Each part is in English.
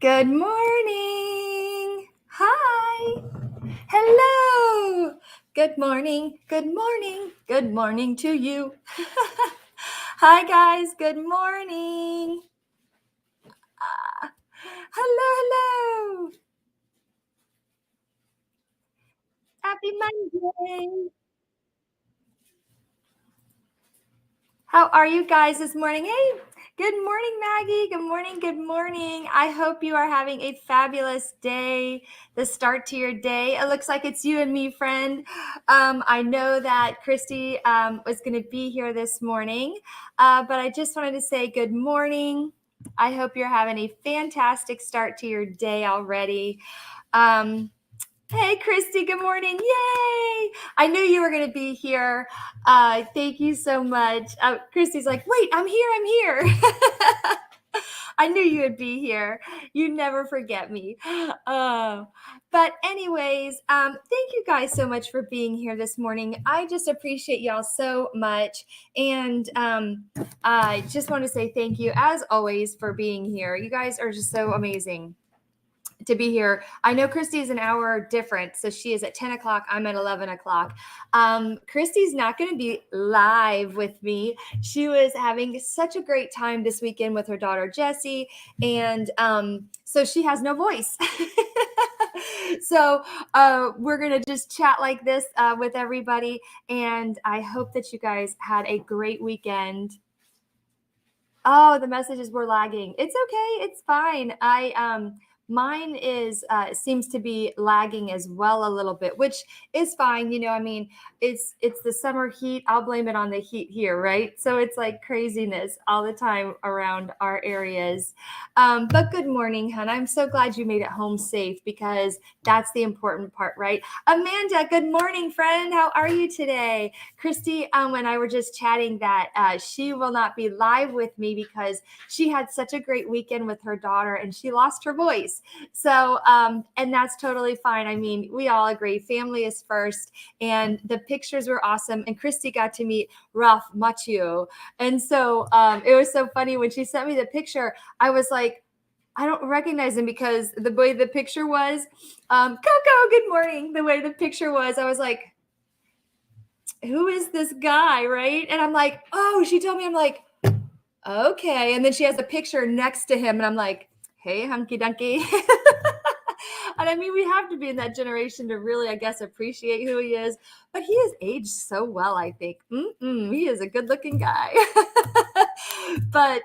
Good morning. Hi. Hello. Good morning. Good morning. Good morning to you. Hi, guys. Good morning. Hello, hello. Happy Monday. How are you guys this morning? Hey, good morning, Maggie. Good morning. Good morning. I hope you are having a fabulous day, the start to your day. It looks like it's you and me, friend. I know that Christy was going to be here this morning, but I just wanted to say good morning. I hope you're having a fantastic start to your day already. Hey, Christy, good morning. Yay! I knew you were going to be here. Thank you so much. Christy's like, wait, I'm here. I knew you would be here. You never forget me. But anyways, thank you guys so much for being here this morning. I just appreciate y'all so much. And I just want to say thank you, as always, for being here. You guys are just so amazing to be here. I know Christy is an hour different, so she is at 10 o'clock. I'm at 11 o'clock. Christy's not going to be live with me. She was having such a great time this weekend with her daughter, Jessie, and so she has no voice. So we're going to just chat like this with everybody, and I hope that you guys had a great weekend. Oh, the messages were lagging. It's okay. It's fine. Mine is seems to be lagging as well a little bit, which is fine. I mean, it's the summer heat. I'll blame it on the heat here, right? So it's like craziness all the time around our areas. But good morning, hon. I'm so glad you made it home safe, because that's the important part, right? Amanda, good morning, friend. How are you today? Christy and I were just chatting that she will not be live with me because she had such a great weekend with her daughter and she lost her voice. So, and that's totally fine. I mean, we all agree family is first, and the pictures were awesome. And Christy got to meet Ralph Macchio. And so it was so funny when she sent me the picture. I was like, I don't recognize him, because the way the picture was, Coco, good morning. The way the picture was, I was like, who is this guy, right? And I'm like, oh, she told me. I'm like, okay. And then she has a picture next to him, and I'm like, hey, hunky dunky. And I mean, we have to be in that generation to really, I guess, appreciate who he is. But he has aged so well, I think. He is a good-looking guy. But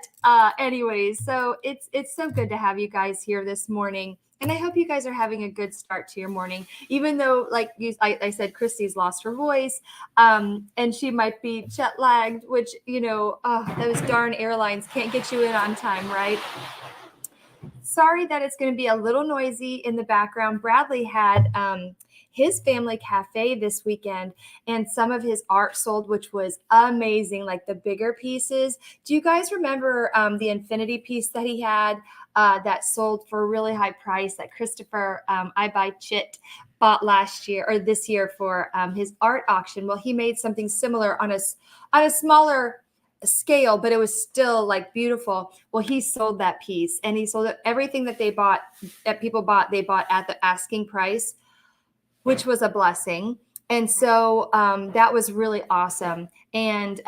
anyways, so it's so good to have you guys here this morning. And I hope you guys are having a good start to your morning, even though, like I said, Christy's lost her voice, and she might be jet lagged, which, those darn airlines can't get you in on time, right? Sorry that it's going to be a little noisy in the background. Bradley had his family cafe this weekend, and some of his art sold, which was amazing, like the bigger pieces. Do you guys remember the infinity piece that he had that sold for a really high price that Christopher I Buy Chit bought last year or this year for his art auction? Well, he made something similar on a smaller scale, but it was still like beautiful. Well, he sold that piece, and he sold everything that people bought, they bought at the asking price, which was a blessing. And so that was really awesome. And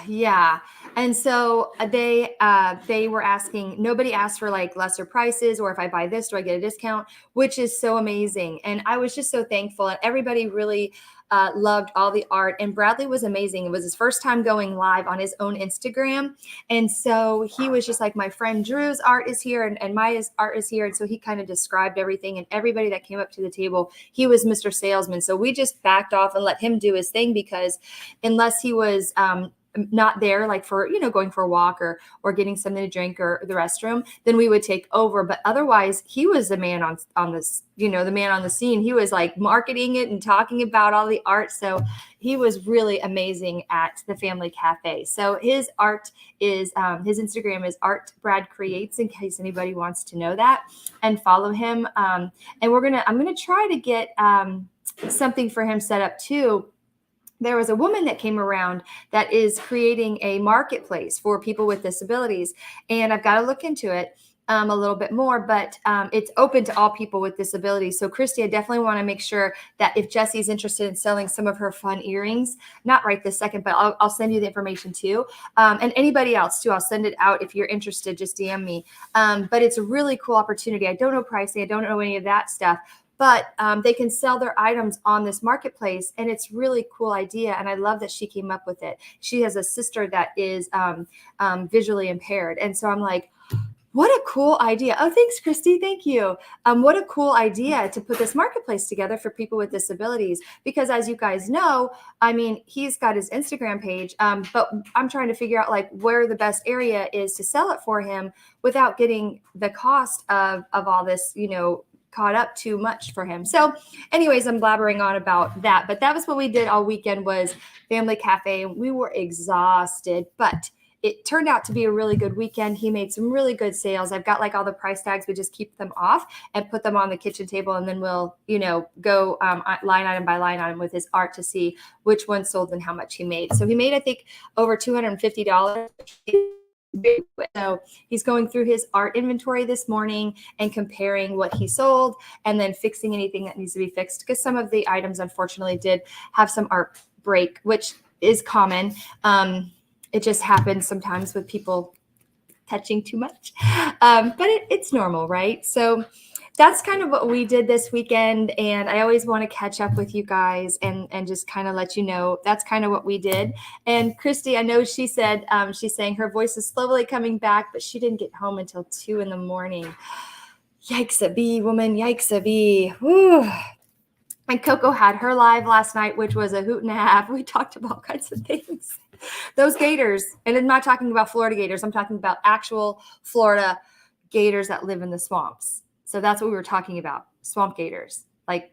yeah. And so they were asking, nobody asked for like lesser prices, or if I buy this, do I get a discount, which is so amazing. And I was just so thankful. And everybody really loved all the art. And Bradley was amazing. It was his first time going live on his own Instagram. And so he was just like, my friend Drew's art is here, and Maya's art is here. And so he kind of described everything, and everybody that came up to the table, he was Mr. Salesman. So we just backed off and let him do his thing, because unless he was not there, like for, going for a walk or getting something to drink or the restroom, then we would take over. But otherwise, he was the man on this, the man on the scene. He was like marketing it and talking about all the art. So he was really amazing at the family cafe. So his art is his Instagram is Art Brad Creates, in case anybody wants to know that and follow him. And I'm gonna try to get something for him set up too. there was a woman that came around that is creating a marketplace for people with disabilities. And I've got to look into it a little bit more, but it's open to all people with disabilities. So Christy, I definitely want to make sure that if Jesse's interested in selling some of her fun earrings, not right this second, but I'll send you the information too. And anybody else too, I'll send it out. If you're interested, just DM me. But it's a really cool opportunity. I don't know pricing. I don't know any of that stuff. But they can sell their items on this marketplace, and it's really cool idea. And I love that she came up with it. She has a sister that is visually impaired, and so I'm like, what a cool idea. Oh, thanks, Christy. Thank you. What a cool idea to put this marketplace together for people with disabilities. Because as you guys know, I mean, he's got his Instagram page, but I'm trying to figure out like where the best area is to sell it for him without getting the cost of all this, caught up too much for him. So anyways, I'm blabbering on about that, but that was what we did all weekend was family cafe, and we were exhausted, but it turned out to be a really good weekend. He made some really good sales. I've got like all the price tags. We just keep them off and put them on the kitchen table, and then we'll, go line item by line item with his art to see which one sold and how much he made. So he made, I think, over $250. So he's going through his art inventory this morning and comparing what he sold and then fixing anything that needs to be fixed, because some of the items unfortunately did have some art break, which is common. It just happens sometimes with people touching too much, but it's normal, right? So that's kind of what we did this weekend. And I always want to catch up with you guys and just kind of let you know that's kind of what we did. And Christy, I know she said, she's saying her voice is slowly coming back, but she didn't get home until 2 a.m. Yikes a bee, woman. Yikes a bee. Whew. And Coco had her live last night, which was a hoot and a half. We talked about all kinds of things. Those gators, and I'm not talking about Florida gators. I'm talking about actual Florida gators that live in the swamps. So that's what we were talking about, swamp gators, like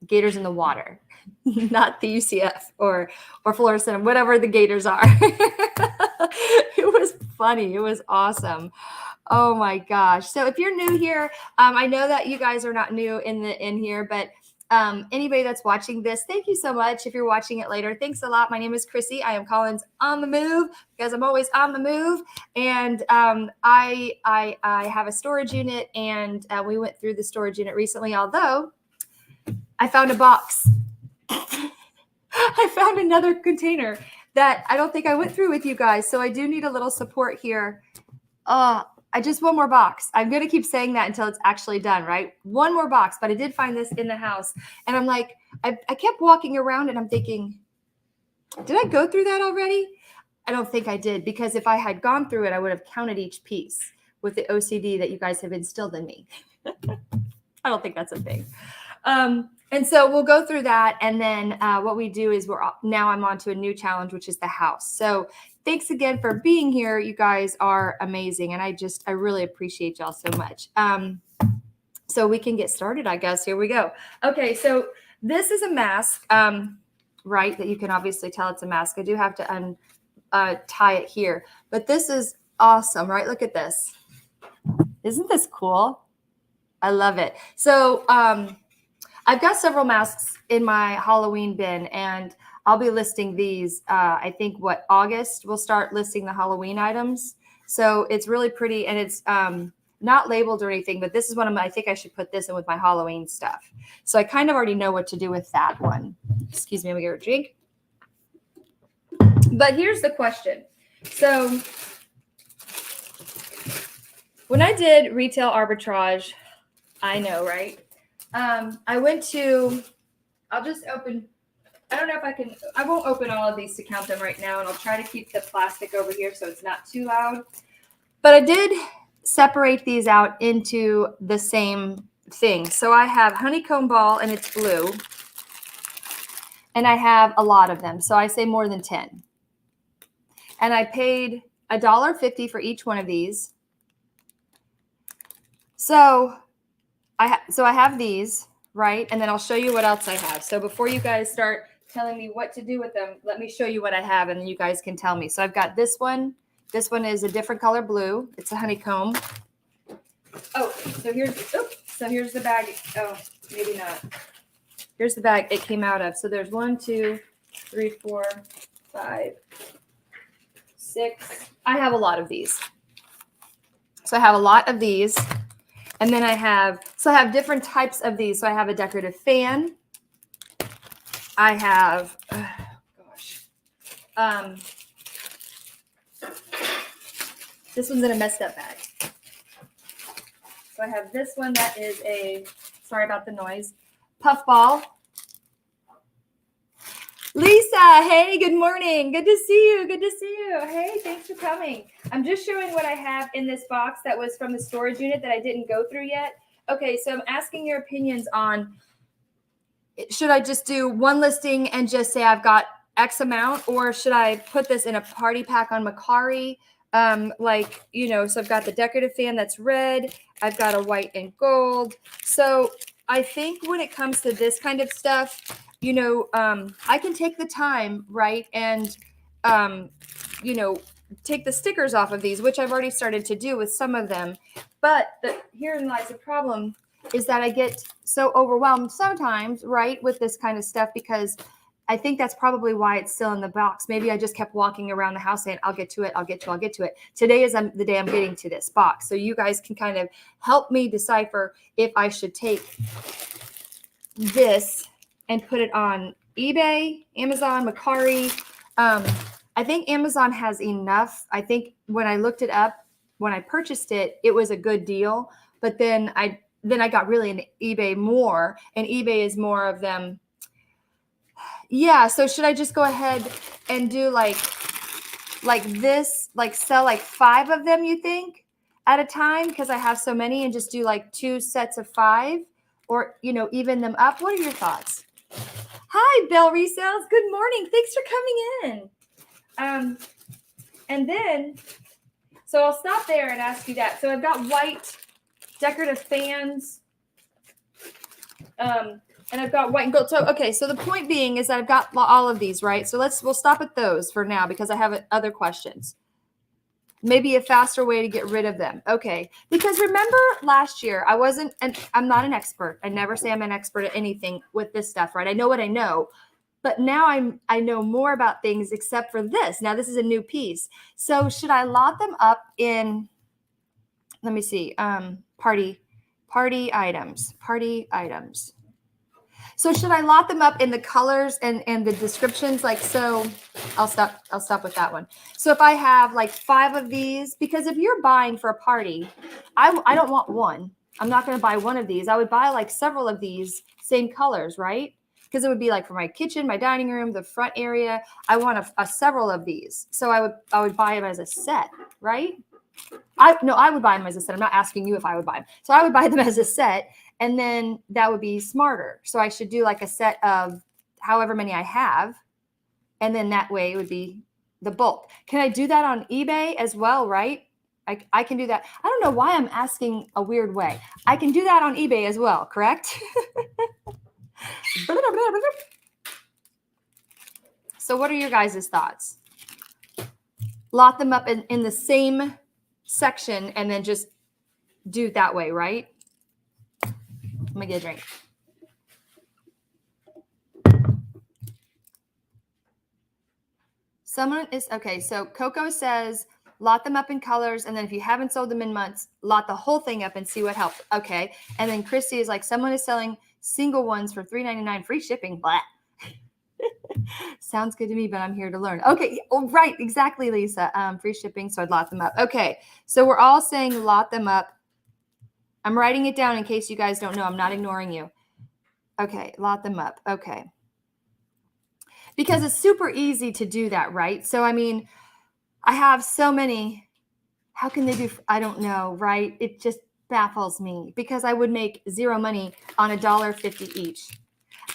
gators in the water, not the UCF or Florida Center, whatever the gators are. It was funny. It was awesome. Oh my gosh. So if you're new here, I know that you guys are not new in here, but anybody that's watching this, thank you so much. If you're watching it later, thanks a lot. My name is Crissy. I am Colin's on the move because I'm always on the move. And I have a storage unit, and we went through the storage unit recently, although I found a box. I found another container that I don't think I went through with you guys. So I do need a little support here. I just one more box. I'm going to keep saying that until it's actually done, right? One more box, but I did find this in the house. And I'm like, I kept walking around and I'm thinking, did I go through that already? I don't think I did, because if I had gone through it, I would have counted each piece with the OCD that you guys have instilled in me. I don't think that's a thing. And so we'll go through that. And then what we do is now I'm on to a new challenge, which is the house. So thanks again for being here. You guys are amazing. And I really appreciate y'all so much. So we can get started, I guess. Here we go. Okay. So this is a mask, right? That you can obviously tell it's a mask. I do have to tie it here, but this is awesome, right? Look at this. Isn't this cool? I love it. So, I've got several masks in my Halloween bin, and I'll be listing these. I think August we'll start listing the Halloween items. So it's really pretty, and it's not labeled or anything, but this is one of my, I think I should put this in with my Halloween stuff. So I kind of already know what to do with that one. Excuse me, let me get a drink. But here's the question. So when I did retail arbitrage, I know, right? I went to, I'll just open, I don't know if I can, I won't open all of these to count them right now, and I'll try to keep the plastic over here so it's not too loud. But I did separate these out into the same thing. So I have honeycomb ball, and it's blue. And I have a lot of them. So I say more than 10. And I paid $1.50 for each one of these. So I have these, right? And then I'll show you what else I have. So before you guys start telling me what to do with them, let me show you what I have, and then you guys can tell me. So I've got this one. This one is a different color blue. It's a honeycomb. Oh, so here's the bag. Oh, maybe not. Here's the bag it came out of. So there's 1, 2, 3, 4, 5, 6. I have a lot of these. So I have a lot of these. And then I have different types of these. So I have a decorative fan. I have, this one's in a messed up bag. So I have this one that is a, sorry about the noise, puffball. Lisa, hey, good morning. Good to see you. Good to see you. Hey, thanks for coming. I'm just showing what I have in this box that was from the storage unit that I didn't go through yet. Okay, so I'm asking your opinions on, should I just do one listing and just say I've got X amount, or should I put this in a party pack on Macari? Like, you know, so I've got the decorative fan that's red. I've got a white and gold. So I think when it comes to this kind of stuff, you know, I can take the time, right? And, you know, take the stickers off of these, which I've already started to do with some of them. But herein lies the problem, is that I get so overwhelmed sometimes, right, with this kind of stuff, because I think that's probably why it's still in the box. Maybe I just kept walking around the house saying, I'll get to it, I'll get to it, I'll get to it. Today is the day I'm getting to this box. So you guys can kind of help me decipher if I should take this and put it on eBay, Amazon, Macari. I think Amazon has enough. I think when I looked it up, when I purchased it, it was a good deal. But then I got really into eBay more, and eBay is more of them. Yeah, so should I just go ahead and do like this, like sell like 5 of them, you think, at a time, because I have so many, and just do like 2 sets of 5, or, you know, even them up? What are your thoughts? Hi, Bell Resales. Good morning. Thanks for coming in. And then, so I'll stop there and ask you that. So I've got white decorative fans. And I've got white and gold. So, okay, so the point being is that I've got all of these, right? So we'll stop at those for now, because I have other questions. Maybe a faster way to get rid of them. Okay, because remember last year, I'm not an expert. I never say I'm an expert at anything with this stuff, right? I know what I know, but now I know more about things except for this. Now this is a new piece. So should I lot them up in, let me see, party items. So should I lot them up in the colors and the descriptions? Like, so I'll stop with that one. So if I have like 5 of these, because if you're buying for a party, I don't want one. I'm not going to buy one of these. I would buy like several of these same colors, right? Because it would be like for my kitchen, my dining room, the front area. I want several of these. So I would buy them as a set, right? I would buy them as a set. I'm not asking you if I would buy them. So I would buy them as a set, and then that would be smarter. So I should do like a set of however many I have, and then that way it would be the bulk. Can I do that on eBay as well, right? I can do that. I don't know why I'm asking a weird way. I can do that on eBay as well, correct? So what are your guys' thoughts? Lot them up in the same section and then just do it that way, right? Let me get a drink. Someone is, okay, so Coco says, lot them up in colors, and then if you haven't sold them in months, lot the whole thing up and see what helps. Okay, and then Christy is like, someone is selling single ones for $3.99, free shipping. Blah. Sounds good to me, but I'm here to learn. Okay, oh, right, exactly, Lisa. Free shipping, so I'd lot them up. Okay, so we're all saying lot them up. I'm writing it down in case you guys don't know. I'm not ignoring you. Okay, lot them up. Okay. Because it's super easy to do that, right? So, I mean, I have so many. How can they do? I don't know, right? It just baffles me, because I would make zero money on $1.50 each.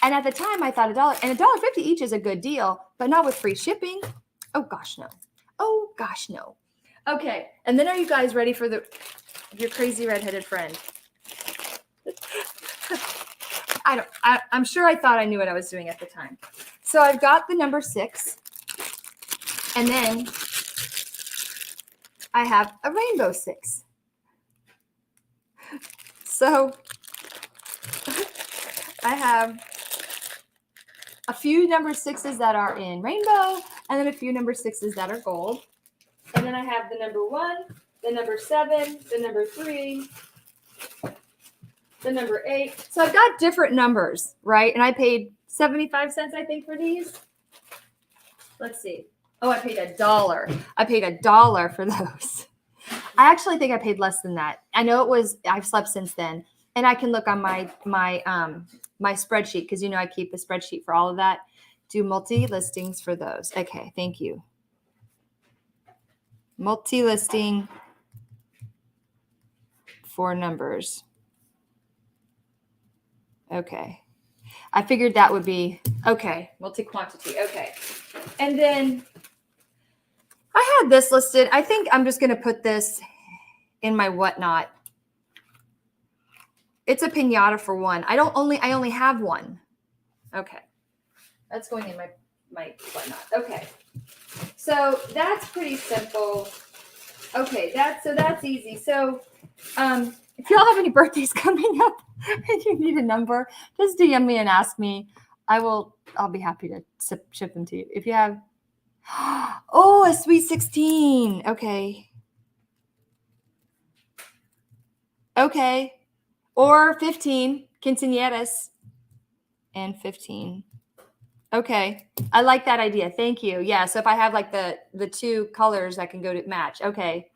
And at the time I thought $1 and $1.50 each is a good deal, but not with free shipping. Oh gosh, no. Oh gosh, no. Okay. And then are you guys ready for your crazy redheaded friend? I'm sure I thought I knew what I was doing at the time. So I've got the number 6, and then I have a rainbow 6. So I have a few number 6s that are in rainbow, and then a few number 6s that are gold. And then I have the number 1, the number 7, the number 3, the number 8. So I've got different numbers, right? And I paid 75 cents, I think, for these. Let's see. Oh, I paid $1. I paid $1 for those. I actually think I paid less than that. I know it was, I've slept since then. And I can look on my spreadsheet, because you know I keep a spreadsheet for all of that. Do multi-listings for those. Okay, thank you. Multi-listing for numbers. Okay. I figured that would be, okay, multi-quantity. Okay. And then I had this listed. I think I'm just going to put this in my whatnot. It's a piñata for 1. I only have 1. Okay. That's going in my whatnot. Okay. So that's pretty simple. Okay, that's easy. So if y'all have any birthdays coming up and you need a number, just DM me and ask me. I'll be happy to ship them to you. If you have, oh, a sweet 16. Okay. Okay. Or 15, quinceañeras, and 15. Okay. I like that idea. Thank you. Yeah. So if I have like the 2 colors that can go to match. Okay.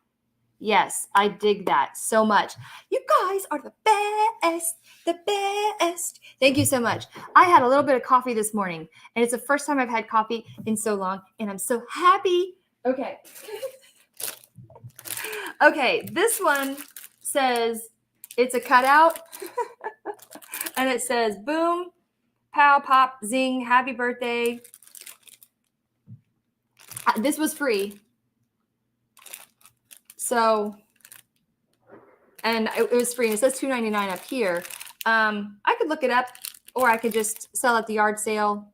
Yes. I dig that so much. You guys are the best. The best. Thank you so much. I had a little bit of coffee this morning, and it's the first time I've had coffee in so long, and I'm so happy. Okay. Okay. This one says, it's a cutout, and it says, boom, pow, pop, zing, happy birthday. This was free. So, and it was free. And it says $2.99 up here. I could look it up, or I could just sell at the yard sale.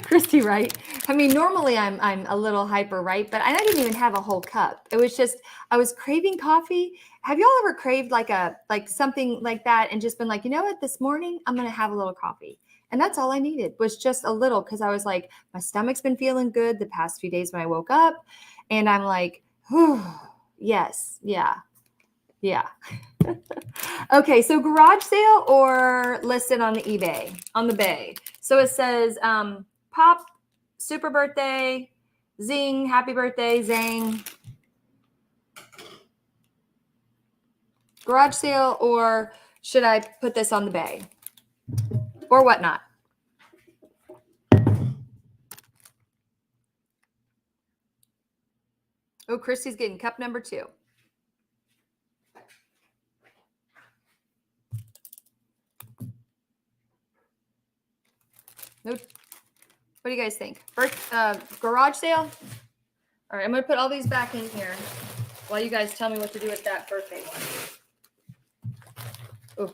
Christy, right? I mean, normally I'm a little hyper, right? But I didn't even have a whole cup. It was just, I was craving coffee. Have y'all ever craved like something like that and just been like, you know what, this morning I'm going to have a little coffee. And that's all I needed, was just a little, because I was like, my stomach's been feeling good the past few days when I woke up. And I'm like, whew, yes, yeah. Okay, so garage sale or listed on the eBay, on the Bay. So it says pop, super birthday, zing, happy birthday, zang. Garage sale, or should I put this on the Bay? Or whatnot? Oh, Christy's getting cup number 2. Nope. What do you guys think? Garage sale? All right, I'm going to put all these back in here while you guys tell me what to do with that birthday one. Oh.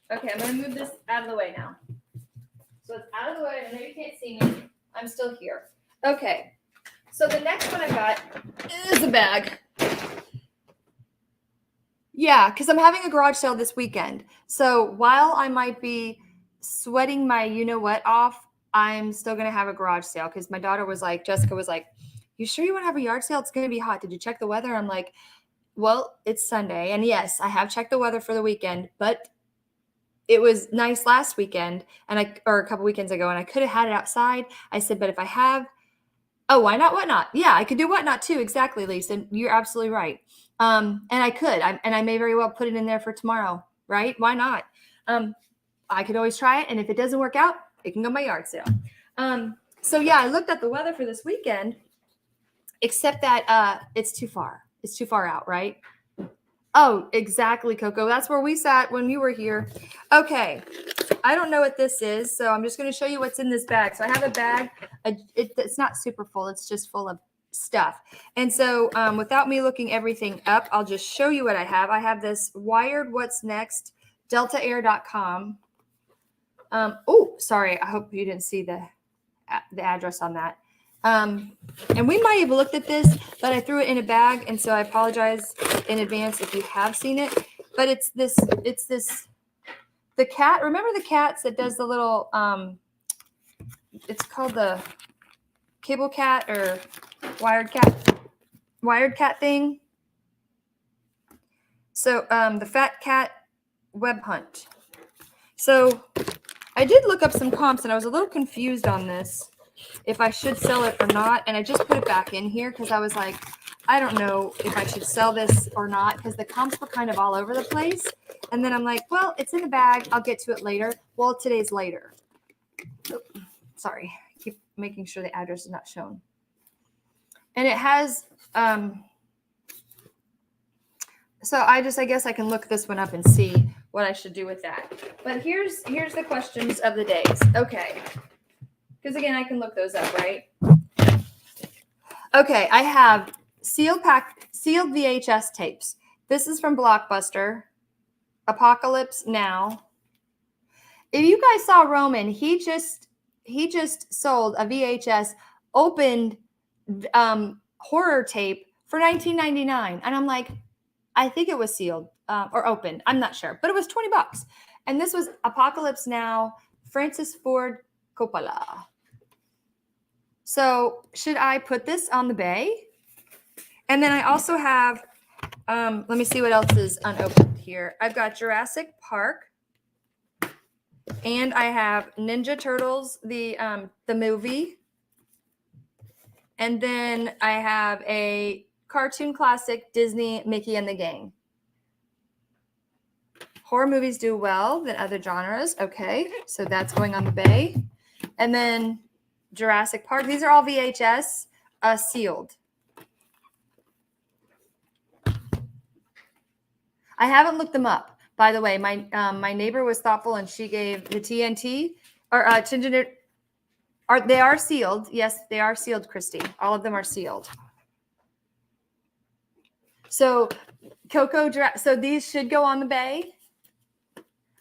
Okay, I'm going to move this out of the way now. So it's out of the way. I know you can't see me. I'm still here. Okay. So the next one I got is a bag. Yeah, because I'm having a garage sale this weekend. So while I might be sweating my you-know-what off, I'm still going to have a garage sale, because my daughter was like, Jessica was like, you sure you want to have a yard sale? It's going to be hot. Did you check the weather? I'm like, well, it's Sunday. And yes, I have checked the weather for the weekend, but it was nice last weekend or a couple weekends ago, and I could have had it outside. I said, but if I have, oh, why not whatnot? Yeah, I could do whatnot too. Exactly, Lisa. You're absolutely right. And I could, and I may very well put it in there for tomorrow, right? Why not? I could always try it. And if it doesn't work out, it can go my yard sale. So yeah, I looked at the weather for this weekend, except that it's too far. It's too far out, right? Oh, exactly, Coco. That's where we sat when you were here. Okay. I don't know what this is, so I'm just going to show you what's in this bag. So I have a bag. It's not super full. It's just full of stuff. And so without me looking everything up, I'll just show you what I have. I have this Wired What's Next, deltaair.com. Oh, sorry. I hope you didn't see the address on that. And we might have looked at this, but I threw it in a bag, and so I apologize in advance if you have seen it. But it's this, the cat. Remember the cats that does the little, it's called the cable cat or wired cat thing. So the fat cat web hunt. So I did look up some comps, and I was a little confused on this, if I should sell it or not. And I just put it back in here because I was like, I don't know if I should sell this or not, because the comps were kind of all over the place. And then I'm like, well, it's in the bag. I'll get to it later. Well, today's later. Oh, sorry. I keep making sure the address is not shown. And it has, so I guess I can look this one up and see what I should do with that. But here's the questions of the days. Okay. Because again, I can look those up, right? Okay, I have sealed VHS tapes. This is from Blockbuster. Apocalypse Now. If you guys saw Roman, he just sold a VHS opened horror tape for $19.99, and I'm like, I think it was sealed or open. I'm not sure, but it was $20. And this was Apocalypse Now, Francis Ford Coppola. So should I put this on the bay? And then I also have, let me see what else is unopened here. I've got Jurassic Park, and I have Ninja Turtles, the movie. And then I have a cartoon classic, Disney, Mickey and the Gang. Horror movies do well than other genres. Okay, so that's going on the bay. And then Jurassic Park. These are all VHS sealed. I haven't looked them up, by the way. My neighbor was thoughtful, and she gave the TNT or they are sealed. Yes, they are sealed, Christy. All of them are sealed. So so these should go on the bay.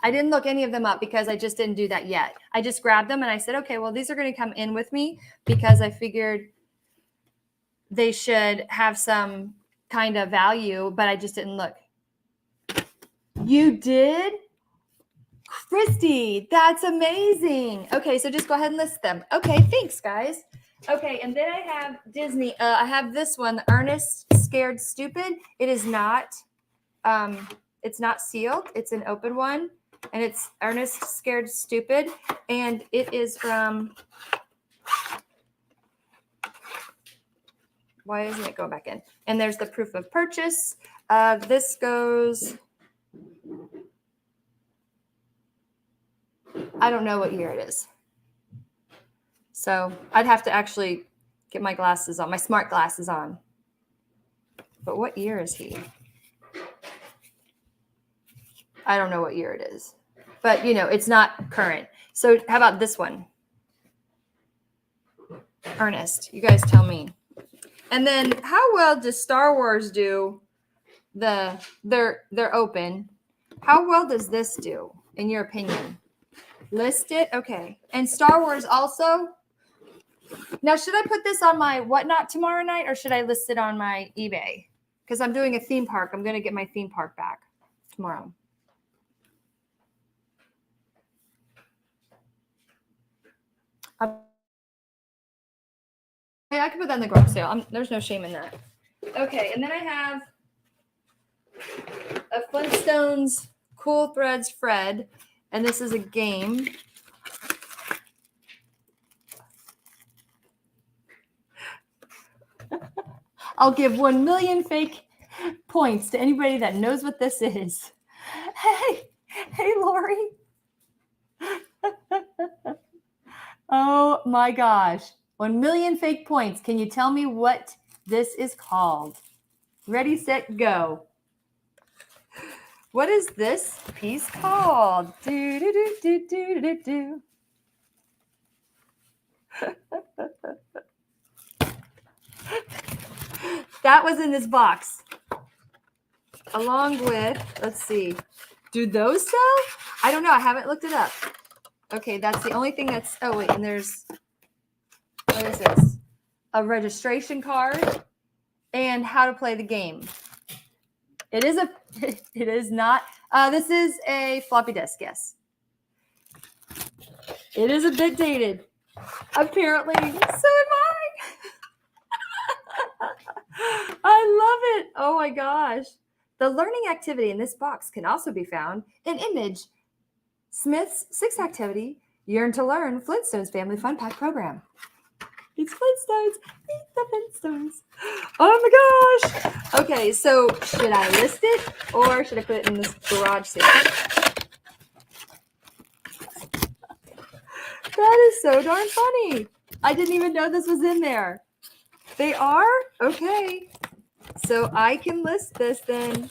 I didn't look any of them up because I just didn't do that yet. I just grabbed them and I said, okay, well, these are going to come in with me because I figured they should have some kind of value, but I just didn't look. You did? Christy, that's amazing. Okay, so just go ahead and list them. Okay, thanks, guys. Okay, and then I have Disney. I have this one, Ernest Scared Stupid. It is not, it's not sealed. It's an open one. And it's Ernest Scared Stupid. And it is from, why isn't it going back in? And there's the proof of purchase. This goes, I don't know what year it is. So I'd have to actually get my glasses on, my smart glasses on. But what year is he? I don't know what year it is. But, you know, it's not current. So how about this one? Ernest, you guys tell me. And then how well does Star Wars do? They're open. How well does this do, in your opinion? List it. Okay. And Star Wars also. Now, should I put this on my Whatnot tomorrow night, or should I list it on my eBay? Because I'm doing a theme park. I'm going to get my theme park back tomorrow. Yeah, I can put that in the garage sale. There's no shame in that. Okay, and then I have a Flintstones Cool Threads Fred, and this is a game. I'll give 1 million fake points to anybody that knows what this is. Hey, Lori. Oh my gosh. 1 million fake points. Can you tell me what this is called? Ready, set, go. What is this piece called? Do, do, do, do, do, do, do. That was in this box. Along with, let's see. Do those sell? I don't know. I haven't looked it up. Okay, that's the only thing that's, oh wait, and there's, what is this? a registration card, and how to play the game. It is not, this is a floppy disk, yes. It is a bit dated, apparently. So am I. I love it. Oh my gosh. The learning activity in this box can also be found in Image Smith's 6th activity, Yearn to Learn Flintstones Family Fun Pack Program. It's Flintstones. Meet the Flintstones. Oh my gosh. Okay, so should I list it or should I put it in this garage sale? That is so darn funny. I didn't even know this was in there. They are? Okay. So I can list this then.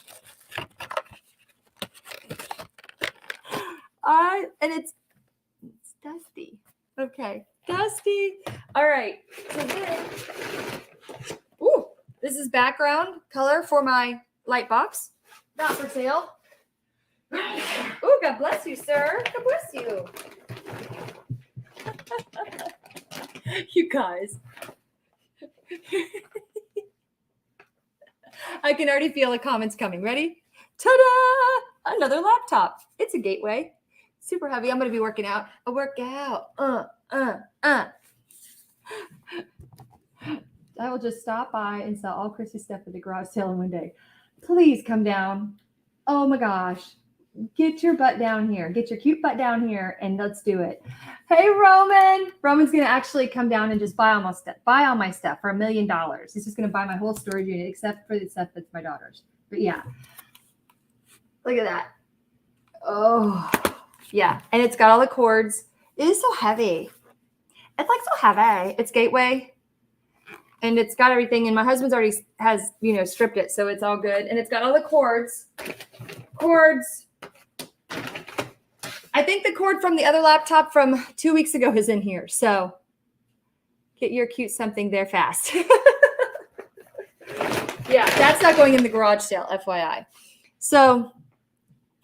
And it's Dusty. Okay. Dusty. All right. So then, this is background color for my light box. Not for sale. Oh, God bless you, sir. God bless you. You guys. I can already feel the comments coming. Ready? Ta-da! Another laptop. It's a Gateway. Super heavy. I'm going to be working out. A workout. I will just stop by and sell all Crissy stuff at the garage sale in one day. Please come down. Oh my gosh. Get your butt down here. Get your cute butt down here and let's do it. Hey, Roman. Roman's going to actually come down and just buy all my stuff for $1 million. He's just going to buy my whole storage unit except for the stuff that's my daughter's. But yeah. Look at that. Oh, yeah. And it's got all the cords. It is so heavy. It's like so heavy. It's Gateway. And it's got everything. And my husband's already has, stripped it. So it's all good. And it's got all the cords. I think the cord from the other laptop from 2 weeks ago is in here. So get your cute something there fast. Yeah, that's not going in the garage sale, FYI. So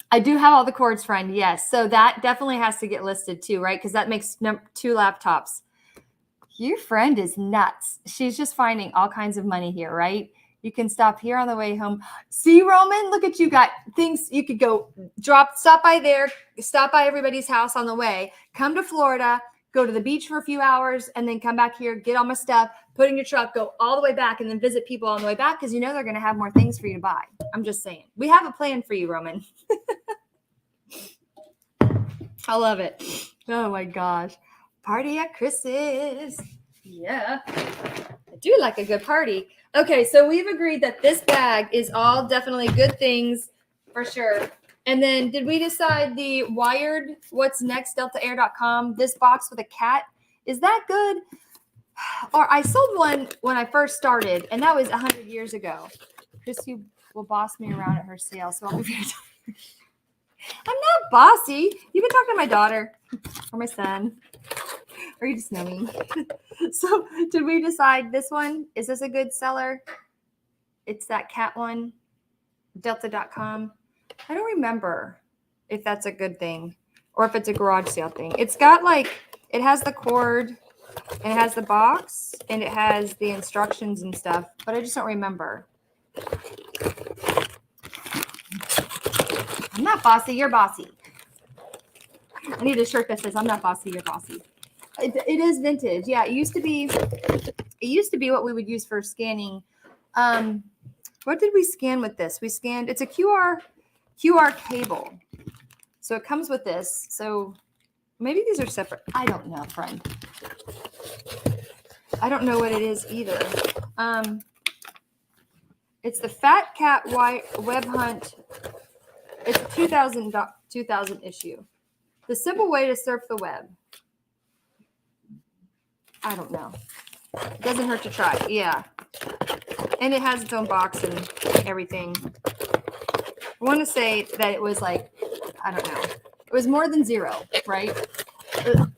I do have all the cords, friend. Yes. So that definitely has to get listed too, right? Because that makes 2 laptops. Your friend is nuts. She's just finding all kinds of money here, right? You can stop here on the way home. See, Roman, look at you. Got things you could go stop by there, stop by everybody's house on the way, come to Florida, go to the beach for a few hours, and then come back here, get all my stuff, put in your truck, go all the way back, and then visit people on the way back because they're going to have more things for you to buy. I'm just saying. We have a plan for you, Roman. I love it. Oh, my gosh. Party at Chris's. Yeah. I do like a good party. Okay, so we've agreed that this bag is all definitely good things for sure. And then did we decide the wired what's next deltaair.com, this box with a cat, is that good? Or I sold one when I first started, and that was 100 years ago. Crissy will boss me around at her sale, so I'll be very tired. I'm not bossy. You've been talking to my daughter or my son. Or you just know me. So did we decide this one? Is this a good seller? It's that cat one, delta.com. I don't remember if that's a good thing or if it's a garage sale thing. It's got it has the cord and it has the box and it has the instructions and stuff, but I just don't remember. I'm not bossy, you're bossy. I need a shirt that says I'm not bossy, you're bossy. It is vintage. Yeah, it used to be what we would use for scanning. What did we scan with this? We scanned, it's a QR cable. So it comes with this. So maybe these are separate. I don't know, friend. I don't know what it is either. It's the Fat Cat Web Hunt. It's a 2000 issue. The simple way to surf the web. I don't know. It doesn't hurt to try. Yeah. And it has its own box and everything. I want to say that it was I don't know. It was more than 0, right? Ugh.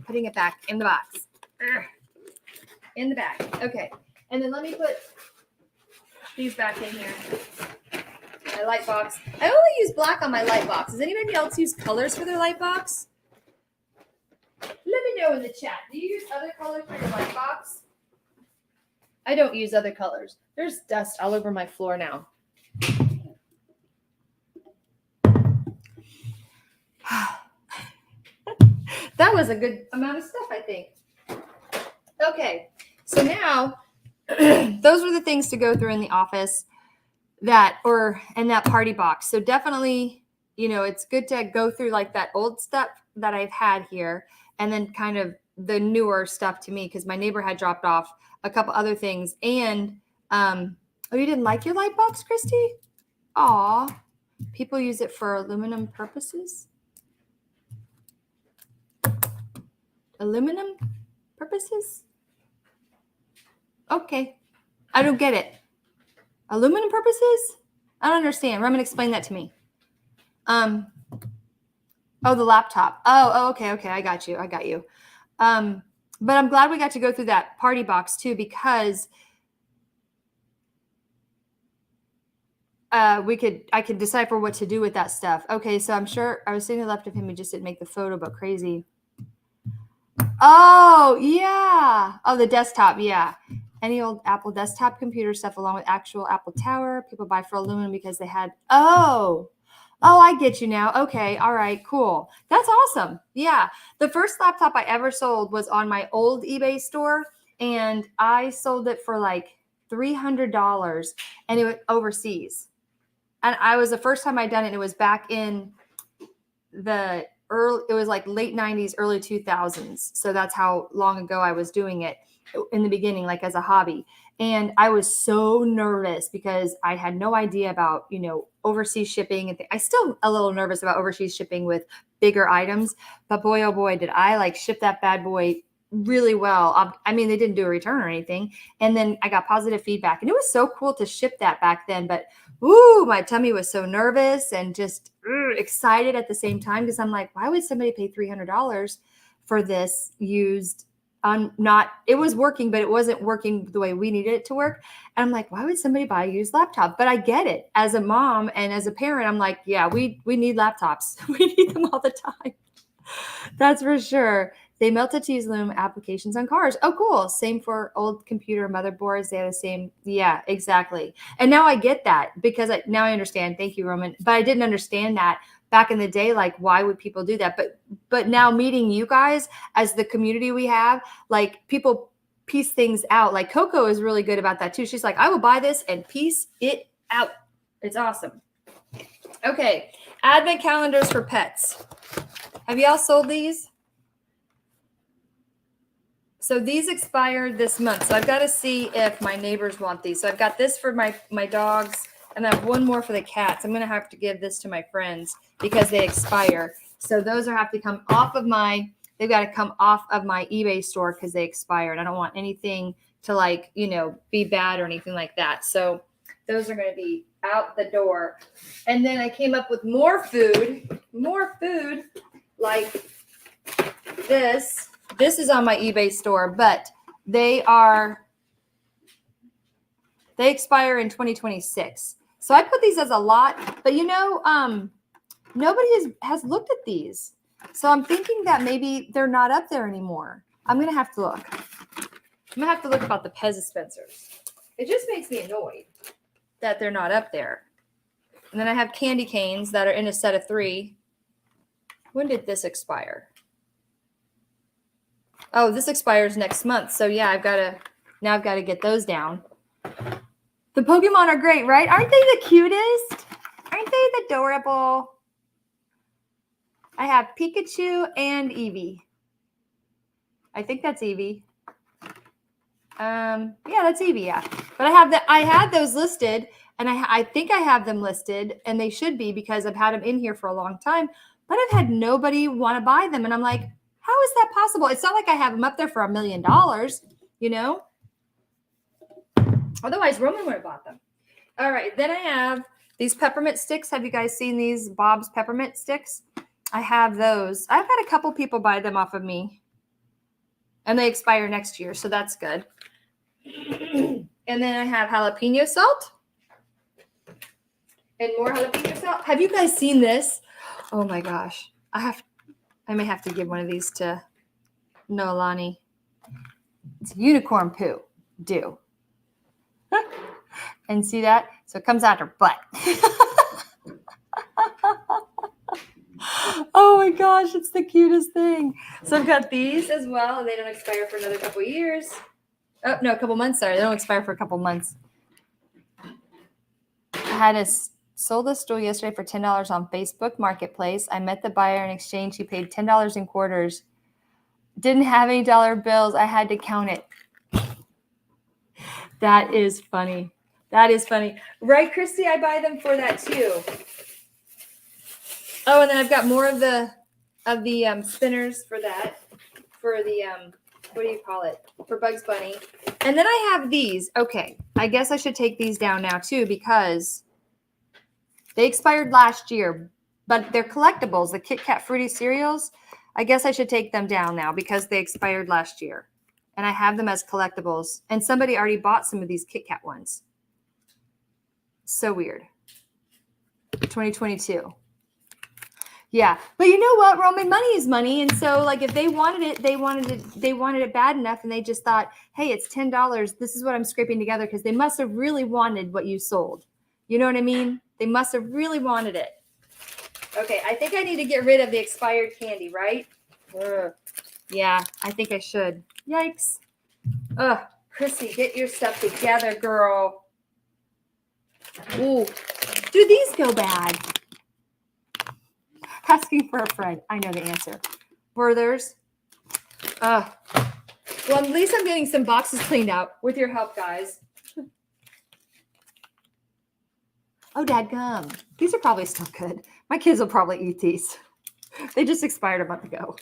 Putting it back in the box. Ugh. In the bag. Okay. And then let me put these back in here. My light box. I only use black on my light box. Does anybody else use colors for their light box? Let me know in the chat. Do you use other colors for your light box? I don't use other colors. There's dust all over my floor now. That was a good amount of stuff, I think. Okay, so now those were the things to go through in the office and that party box. So definitely, it's good to go through like that old stuff that I've had here and then kind of the newer stuff to me because my neighbor had dropped off a couple other things. And oh, you didn't like your light box, Christy? Aw, people use it for aluminum purposes. Aluminum purposes? Okay, I don't get it. Aluminum purposes? I don't understand. Roman, explain that to me. Oh, the laptop. Oh, okay. I got you. But I'm glad we got to go through that party box too, because I could decipher what to do with that stuff. Okay, so I'm sure I was sitting to the left of him. He just didn't make the photo, but crazy. Oh, yeah. Oh, the desktop. Yeah. Any old Apple desktop computer stuff along with actual Apple Tower. People buy for aluminum because they had, oh, I get you now. Okay. All right, cool. That's awesome. Yeah. The first laptop I ever sold was on my old eBay store, and I sold it for like $300, and it was overseas. And I was the first time I'd done it. And it was back in it was like late 90s, early 2000s. So that's how long ago I was doing it in the beginning, like as a hobby. And I was so nervous because I had no idea about, overseas shipping. And I still a little nervous about overseas shipping with bigger items. But boy, oh boy, did I like ship that bad boy really well. I mean, they didn't do a return or anything. And then I got positive feedback. And it was so cool to ship that back then. But my tummy was so nervous and just excited at the same time because I'm like, why would somebody pay $300 for this used? It was working, but it wasn't working the way we needed it to work. And I'm like, why would somebody buy a used laptop? But I get it. As a mom and as a parent, I'm like, yeah, we need laptops. We need them all the time. That's for sure. They melted to use aluminum applications on cars. Oh, cool. Same for old computer motherboards. They have the same. Yeah, exactly. And now I get that because now I understand. Thank you, Roman. But I didn't understand that back in the day. Like, why would people do that? But now meeting you guys as the community we have, like people piece things out. Like Coco is really good about that too. She's like, I will buy this and piece it out. It's awesome. Okay. Advent calendars for pets. Have y'all sold these? So these expired this month. So I've got to see if my neighbors want these. So I've got this for my dogs, and I have one more for the cats. I'm going to have to give this to my friends because they expire. So those have to come off of they've got to come off of my eBay store because they expired. I don't want anything to be bad or anything like that. So those are going to be out the door. And then I came up with more food like this. This is on my eBay store, but they expire in 2026. So I put these as a lot, but nobody has looked at these. So I'm thinking that maybe they're not up there anymore. I'm going to have to look. I'm going to have to look about the Pez dispensers. It just makes me annoyed that they're not up there. And then I have candy canes that are in a set of 3. When did this expire? Oh, this expires next month. So yeah, I've got to get those down. The Pokemon are great, right? Aren't they the cutest? Aren't they adorable? I have Pikachu and Eevee. I think that's Eevee. Yeah, that's Eevee, yeah. But I had those listed, and I think I have them listed, and they should be because I've had them in here for a long time, but I've had nobody want to buy them. And I'm like, how is that possible? It's not like I have them up there for $1 million, Otherwise, Roman would have bought them. All right. Then I have these peppermint sticks. Have you guys seen these Bob's peppermint sticks? I have those. I've had a couple people buy them off of me. And they expire next year, so that's good. And then I have jalapeno salt. And more jalapeno salt. Have you guys seen this? Oh, my gosh. I may have to give one of these to Noelani. It's unicorn poo. And see that? So it comes out her butt. Oh my gosh, it's the cutest thing. So I've got these as well. They don't expire for another couple years. Oh, no, a couple months. Sorry, they don't expire for a couple months. I had sold a stool yesterday for $10 on Facebook Marketplace. I met the buyer in exchange. He paid $10 in quarters. Didn't have any dollar bills. I had to count it. That is funny. That is funny. Right, Christy? I buy them for that too. Oh, and then I've got more of the spinners for that. For the, what do you call it? For Bugs Bunny. And then I have these. Okay. I guess I should take these down now too because they expired last year. But they're collectibles. The Kit Kat Fruity cereals. I guess I should take them down now because they expired last year. And I have them as collectibles. And somebody already bought some of these Kit Kat ones. So weird. 2022. Yeah. But you know what, Roman? Money is money. And so like if they wanted it, they wanted it bad enough. And they just thought, hey, it's $10. This is what I'm scraping together because they must have really wanted what you sold. You know what I mean? They must have really wanted it. Okay. I think I need to get rid of the expired candy, right? Yeah, I think I should. Yikes. Ugh, Crissy, get your stuff together, girl. Ooh, do these go bad? Asking for a friend. I know the answer. Werther's. Well, at least I'm getting some boxes cleaned out with your help, guys. Oh, dadgum. These are probably still good. My kids will probably eat these. They just expired a month ago.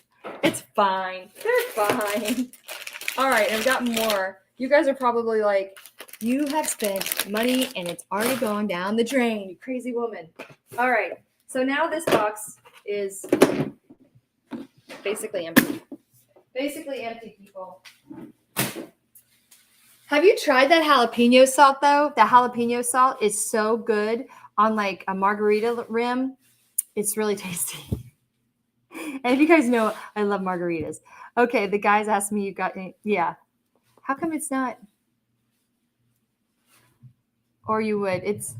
It's fine. They're fine. All right, I've got more. You guys are probably like, you have spent money and it's already going down the drain, you crazy woman. All right, so now this box is basically empty. Basically empty, people. Have you tried that jalapeno salt, though? The jalapeno salt is so good on like a margarita rim. It's really tasty. And if you guys know, I love margaritas. Okay, the guys asked me, you got any? Yeah. How come it's not? Or you would. It's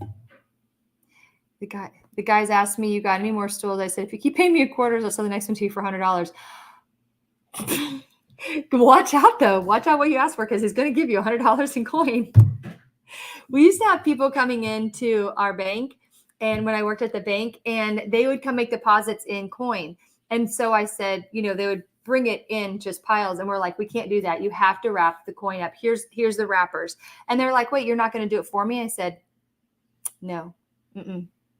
the guys asked me, you got any more stools? I said, if you keep paying me a quarter, I'll sell the next one to you for $100. Watch out, though. Watch out what you ask for because he's going to give you $100 in coin. We used to have people coming into our bank, and when I worked at the bank, and they would come make deposits in coin. And so I said, they would bring it in just piles. And we're like, we can't do that. You have to wrap the coin up. Here's the wrappers. And they're like, wait, you're not going to do it for me? I said, no.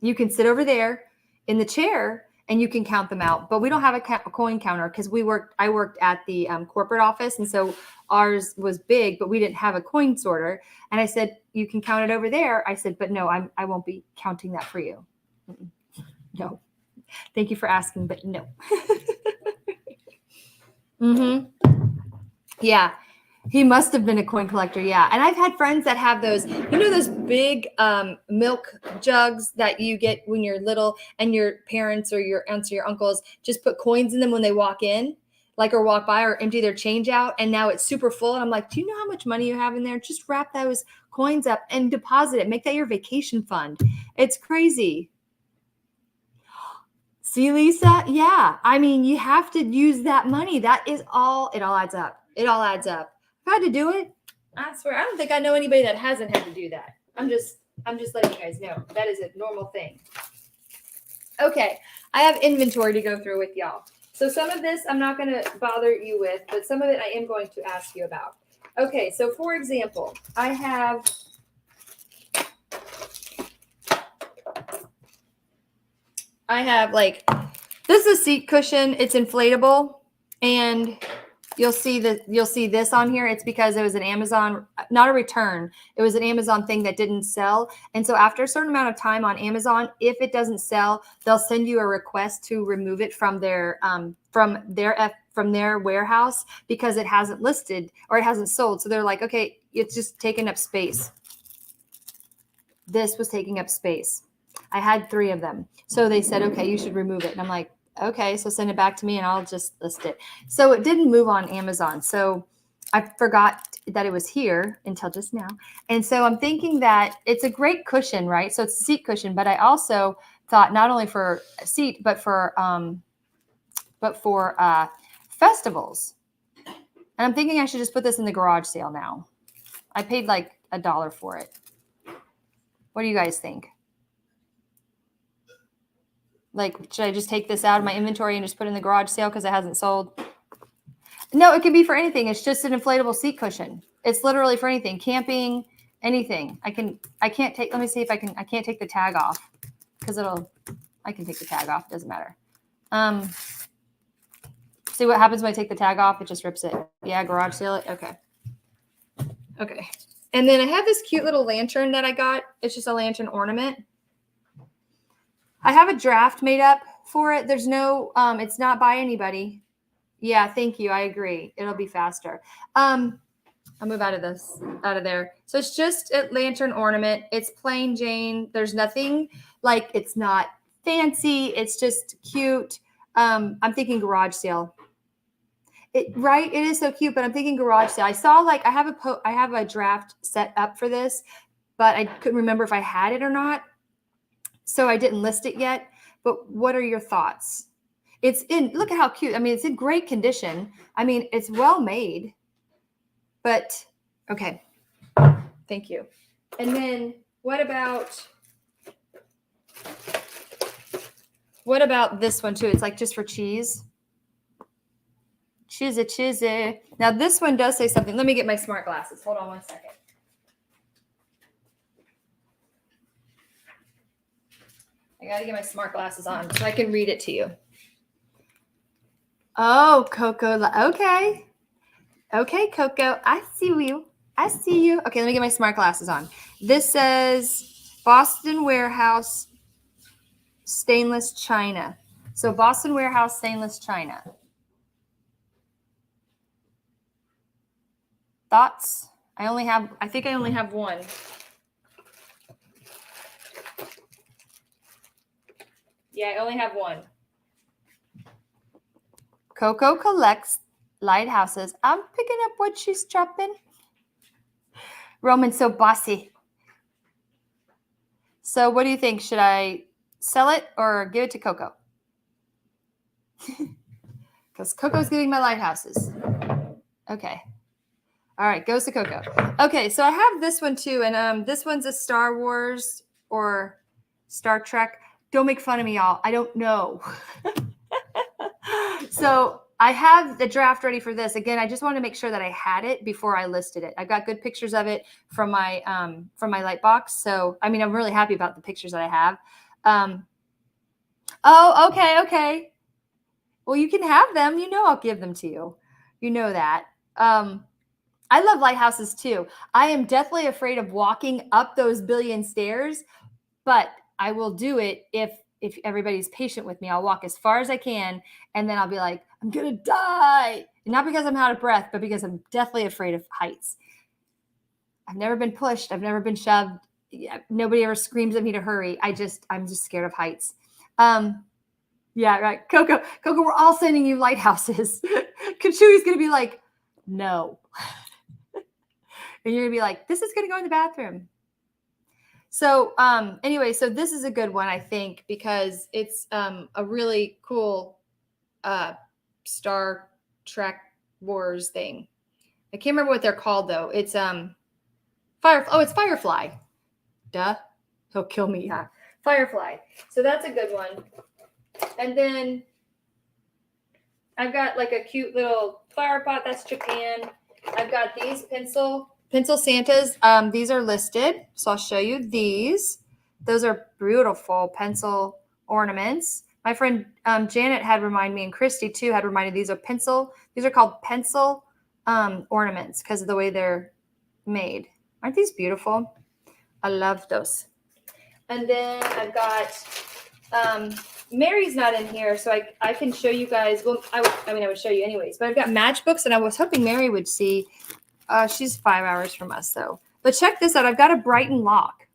You can sit over there in the chair and you can count them out. But we don't have a coin counter because I worked at the corporate office. And so ours was big, but we didn't have a coin sorter. And I said, you can count it over there. I said, but no, I won't be counting that for you. No. Thank you for asking, but no. Yeah. He must have been a coin collector. Yeah. And I've had friends that have those, those big milk jugs that you get when you're little and your parents or your aunts or your uncles just put coins in them when they walk in, or walk by or empty their change out. And now it's super full. And I'm like, do you know how much money you have in there? Just wrap those coins up and deposit it. Make that your vacation fund. It's crazy. See, Lisa? Yeah. I mean, you have to use that money. That is all. It all adds up. It all adds up. I've had to do it. I swear, I don't think I know anybody that hasn't had to do that. I'm just letting you guys know. That is a normal thing. Okay. I have inventory to go through with y'all. So some of this I'm not going to bother you with, but some of it I am going to ask you about. Okay. So for example, I have this is a seat cushion. It's inflatable, and you'll see this on here. It's because it was an Amazon, not a return. It was an Amazon thing that didn't sell. And so after a certain amount of time on Amazon, if it doesn't sell, they'll send you a request to remove it from their warehouse because it hasn't listed or it hasn't sold. So they're like, okay, it's just taking up space. This was taking up space. I had 3 of them. So they said, okay, you should remove it. And I'm like, okay, so send it back to me and I'll just list it. So it didn't move on Amazon. So I forgot that it was here until just now. And so I'm thinking that it's a great cushion, right? So it's a seat cushion, but I also thought not only for a seat, but for festivals. And I'm thinking I should just put this in the garage sale now. I paid like $1 for it. What do you guys think? Like, should I just take this out of my inventory and just put it in the garage sale because it hasn't sold? No, it can be for anything. It's just an inflatable seat cushion. It's literally for anything, camping, anything. I can't take, let me see if I can't take the tag off because I can take the tag off. It doesn't matter. See what happens when I take the tag off? It just rips it. Yeah, garage sale it. Okay. Okay. And then I have this cute little lantern that I got. It's just a lantern ornament. I have a draft made up for it. There's no, it's not by anybody. Yeah, thank you. I agree. It'll be faster. I'll move out of there. So it's just a lantern ornament. It's plain Jane. There's nothing like, it's not fancy. It's just cute. I'm thinking garage sale. Right? It is so cute, but I'm thinking garage sale. I saw like, I have a draft set up for this, but I couldn't remember if I had it or not. So I didn't list it yet, but what are your thoughts? Look at how cute. I mean, it's in great condition. I mean, it's well made, but okay. Thank you. And then what about this one too? It's like just for cheese. Cheesy. Now this one does say something. Let me get my smart glasses. Hold on one second. I got to get my smart glasses on so I can read it to you. Oh, Coco. Okay. Okay, Coco. I see you. Okay, let me get my smart glasses on. This says Boston Warehouse stainless china. So Boston Warehouse stainless china. Thoughts? I think I only have one. Yeah, I only have one. Coco collects lighthouses. I'm picking up what she's dropping. Roman's so bossy. So what do you think? Should I sell it or give it to Coco? Because Coco's getting my lighthouses. Okay. All right, goes to Coco. Okay, so I have this one too, and this one's a Star Wars or Star Trek. Don't make fun of me, y'all. I don't know. So I have the draft ready for this. Again, I just wanted to make sure that I had it before I listed it. I've got good pictures of it from my light box. So, I mean, I'm really happy about the pictures that I have. Oh, okay. Well, you can have them. You know I'll give them to you. You know that. I love lighthouses too. I am deathly afraid of walking up those billion stairs, but I will do it if everybody's patient with me. I'll walk as far as I can, and then I'll be like, I'm going to die. And not because I'm out of breath, but because I'm deathly afraid of heights. I've never been pushed. I've never been shoved. Nobody ever screams at me to hurry. I'm just scared of heights. Yeah, right. Coco, we're all sending you lighthouses. Kachui's going to be like, no. And you're going to be like, this is going to go in the bathroom. So anyway, so this is a good one, I think, because it's a really cool Star Trek Wars thing. I can't remember what they're called, though. It's it's Firefly. Duh. He'll kill me. Yeah. Firefly. So that's a good one. And then I've got like a cute little flower pot. That's Japan. I've got these pencil Santas. These are listed. So I'll show you these. Those are beautiful pencil ornaments. My friend Janet had reminded me, and Christy too had reminded, these are called pencil ornaments because of the way they're made. Aren't these beautiful? I love those. And then I've got Mary's not in here, so I can show you guys. Well, I would show you anyways. But I've got matchbooks, and I was hoping Mary would see. She's 5 hours from us, though. But check this out. I've got a Brighton lock.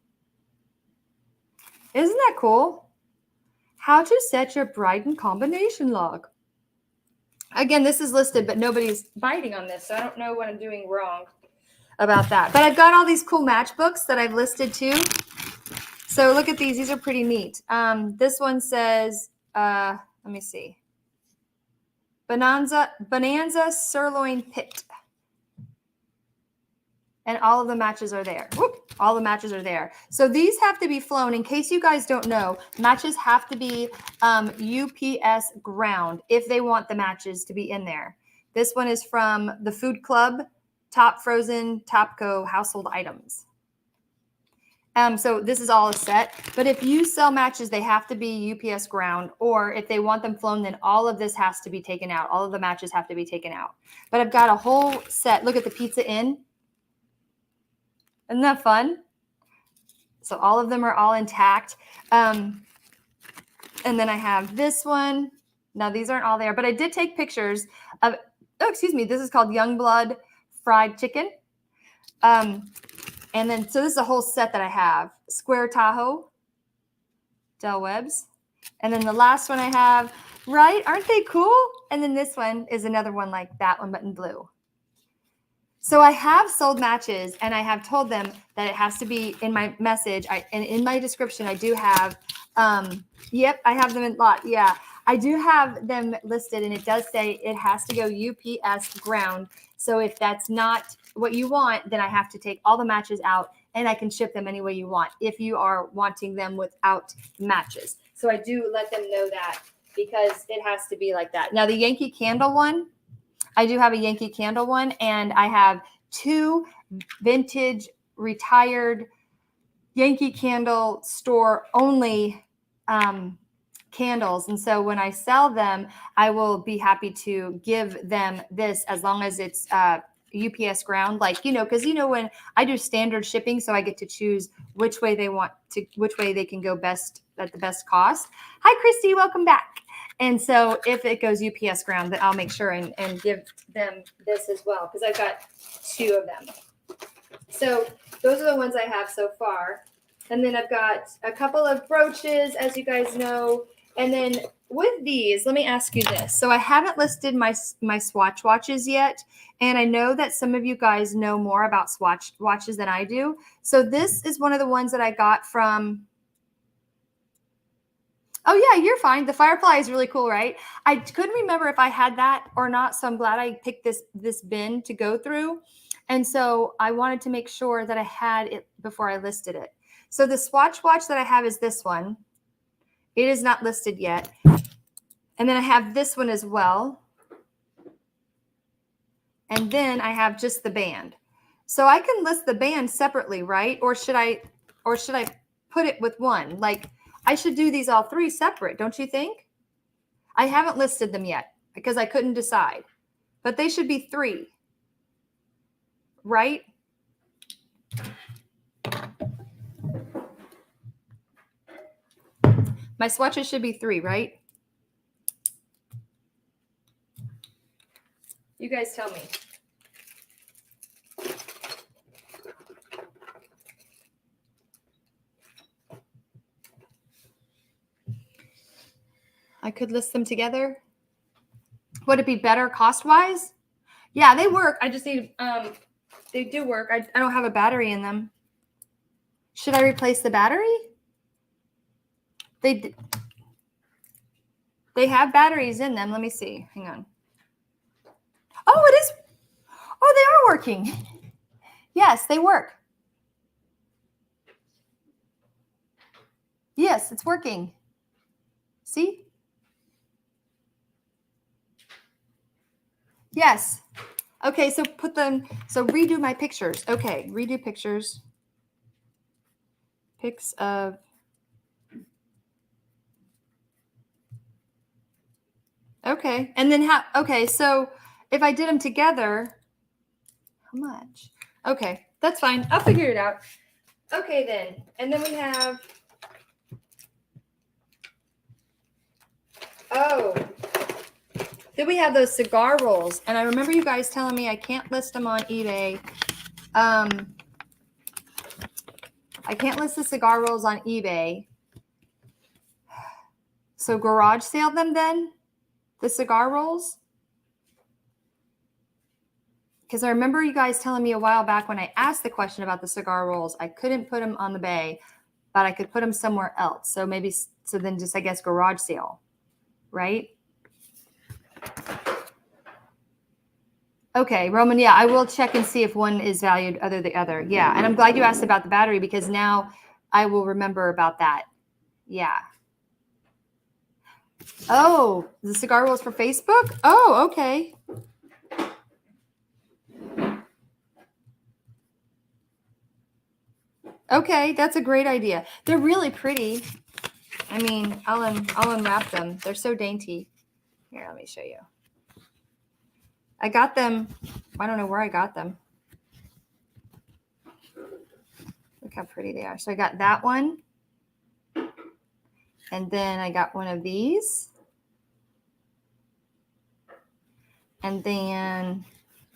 Isn't that cool? How to set your Brighton combination lock. Again, this is listed, but nobody's biting on this, so I don't know what I'm doing wrong about that. But I've got all these cool matchbooks that I've listed too. So look at these. These are pretty neat. This one says, let me see. Bonanza Sirloin Pit. And all of the matches are there. Whoop, all the matches are there. So these have to be flown. In case you guys don't know, matches have to be UPS ground if they want the matches to be in there. This one is from the Food Club, Top Frozen, Topco Household Items. So this is all a set. But if you sell matches, they have to be UPS ground. Or if they want them flown, then all of this has to be taken out. All of the matches have to be taken out. But I've got a whole set. Look at the Pizza Inn. Isn't that fun? So all of them are all intact. And then I have this one. Now these aren't all there, but I did take pictures of, oh, excuse me, this is called Youngblood Fried Chicken. And then, so this is a whole set that I have. Square Tahoe, Del Webb's. And then the last one I have, right? Aren't they cool? And then this one is another one like that one, but in blue. So I have sold matches, and I have told them that it has to be in my message. And in my description, I do have, yep, I have them in lot. Yeah, I do have them listed, and it does say it has to go UPS ground. So if that's not what you want, then I have to take all the matches out, and I can ship them any way you want if you are wanting them without matches. So I do let them know that because it has to be like that. Now, the Yankee Candle one, I do have a Yankee Candle one, and I have 2 vintage retired Yankee Candle store only candles. And so when I sell them, I will be happy to give them this as long as it's UPS ground, like, you know, because, you know, when I do standard shipping, so I get to choose which way they want to, which way they can go best at the best cost. Hi, Christy, welcome back. And so if it goes UPS ground, then I'll make sure and give them this as well, because I've got 2 of them. So those are the ones I have so far. And then I've got a couple of brooches, as you guys know. And then with these, let me ask you this. So I haven't listed my Swatch watches yet. And I know that some of you guys know more about Swatch watches than I do. So this is one of the ones that I got from... Oh, yeah, you're fine. The Firefly is really cool, right? I couldn't remember if I had that or not, so I'm glad I picked this bin to go through. And so I wanted to make sure that I had it before I listed it. So the Swatch watch that I have is this one. It is not listed yet. And then I have this one as well. And then I have just the band. So I can list the band separately, right? Or should I put it with one? Like, I should do these all 3 separate, don't you think? I haven't listed them yet because I couldn't decide. But they should be 3, right? My swatches should be 3, right? You guys tell me. I could list them together. Would it be better cost-wise? Yeah, they work. I just need, they do work. I don't have a battery in them. Should I replace the battery? They have batteries in them. Let me see. Hang on. Oh, it is. Oh, they are working. Yes, they work. Yes, it's working. See? Yes. Okay, so put them, so redo my pictures. Okay, redo pictures. Pics of, okay. And then how, okay, so if I did them together, how much? Okay, that's fine. I'll figure it out. Okay, then. And then we have, oh, then we have those cigar rolls. And I remember you guys telling me I can't list them on eBay. I can't list the cigar rolls on eBay. So garage sale them then? The cigar rolls? because I remember you guys telling me a while back when I asked the question about the cigar rolls, I couldn't put them on the bay, but I could put them somewhere else. So maybe, so then just, I guess, garage sale, right? Okay, Roman, yeah, I will check and see if one is valued other than the other. Yeah, and I'm glad you asked about the battery because now I will remember about that. Yeah. Oh, the cigar rolls for Facebook? Oh, okay. Okay, that's a great idea. They're really pretty. I mean, I'll unwrap them. They're so dainty. Here, let me show you. I got them. I don't know where I got them. Look how pretty they are. So I got that one. And then I got one of these. And then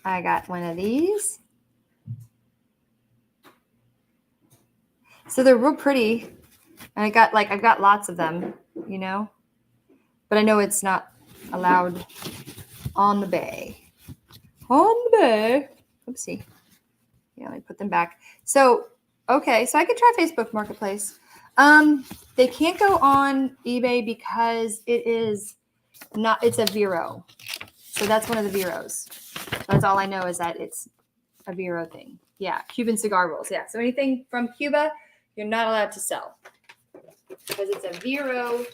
I got one of these. So they're real pretty. And I've got lots of them, you know, but I know it's not allowed on the bay. On the bay. Oopsie. Yeah, let me put them back. So, okay. So I could try Facebook Marketplace. They can't go on eBay because it's a Vero. So that's one of the Veros. That's all I know is that it's a Vero thing. Yeah. Cuban cigar rolls. Yeah. So anything from Cuba, you're not allowed to sell. Because it's a Vero.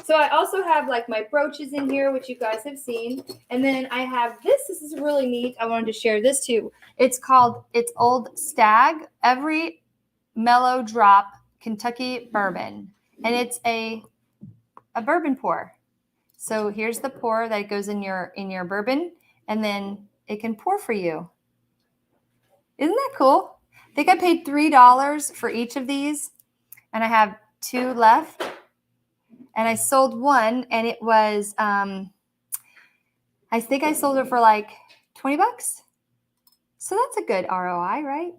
So I also have like my brooches in here, which you guys have seen. And then I have this. This is really neat. I wanted to share this too. It's Old Stag Every Mellow Drop Kentucky Bourbon. And it's a bourbon pour. So here's the pour that goes in your bourbon. And then it can pour for you. Isn't that cool? I think I paid $3 for each of these, and I have 2 left. And I sold one, and it was, I think I sold it for like $20. So that's a good ROI, right?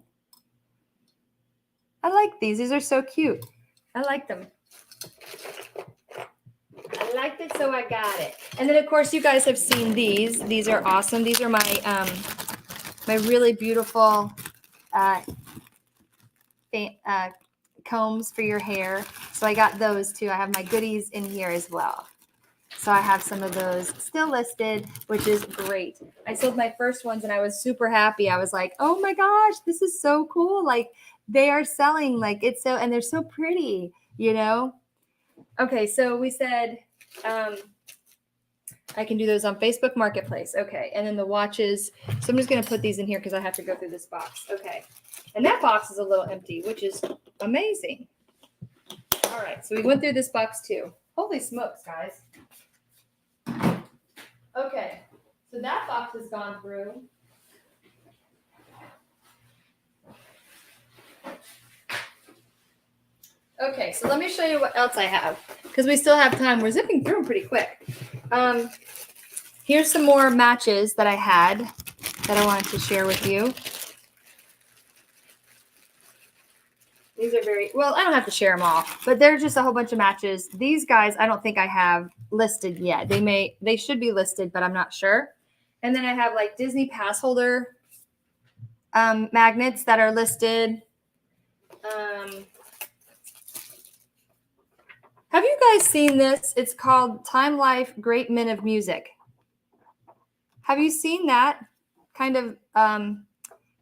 I like these. These are so cute. I like them. I liked it, so I got it. And then, of course, you guys have seen these. These are awesome. These are my my really beautiful combs for your hair. So I got those too. I have my goodies in here as well. So I have some of those still listed, which is great. I sold my first ones and I was super happy. I was like, oh my gosh, this is so cool. Like they are selling, like it's so, and they're so pretty, you know? Okay. So we said, I can do those on Facebook Marketplace. Okay. And then the watches. So I'm just going to put these in here because I have to go through this box. Okay. And that box is a little empty, which is amazing. All right. So we went through this box too. Holy smokes, guys. Okay. So that box has gone through. Okay. So let me show you what else I have because we still have time. We're zipping through them pretty quick. Here's some more matches that I had that I wanted to share with you. These are well, I don't have to share them all, but they're just a whole bunch of matches. These guys, I don't think I have listed yet. They should be listed, but I'm not sure. And then I have like Disney pass holder magnets that are listed. Have you guys seen this? It's called Time Life Great Men of Music. Have you seen that kind of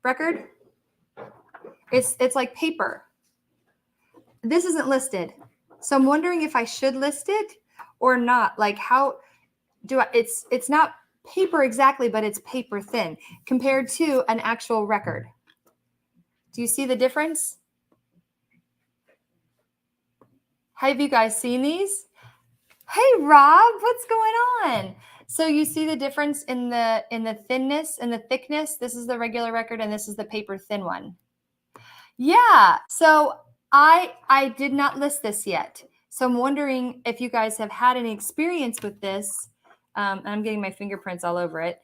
record? It's like paper. This isn't listed. So I'm wondering if I should list it or not. Like how do I, it's not paper exactly, but it's paper thin compared to an actual record. Do you see the difference? Have you guys seen these? Hey, Rob, what's going on? So you see the difference in the thinness and the thickness? This is the regular record and this is the paper thin one. Yeah. So I did not list this yet. So I'm wondering if you guys have had any experience with this. I'm getting my fingerprints all over it.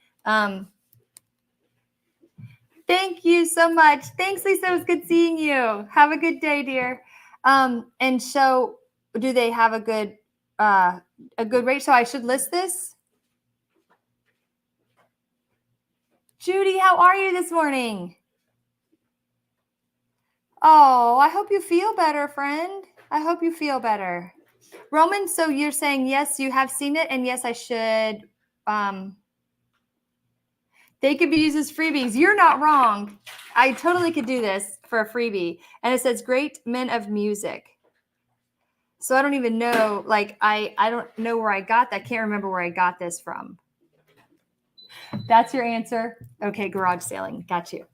Thank you so much. Thanks, Lisa. It was good seeing you. Have a good day, dear. And so do they have a good a good rate. So I should list this. Judy, how are you this morning? Oh, I hope you feel better, friend. I hope you feel better. Roman, so you're saying, yes, you have seen it, and yes, I should. They could be used as freebies. You're not wrong. I totally could do this for a freebie. And it says great men of music. So I don't even know, like, I don't know where I got that. I can't remember where I got this from. That's your answer? Okay, garage sailing. Got you.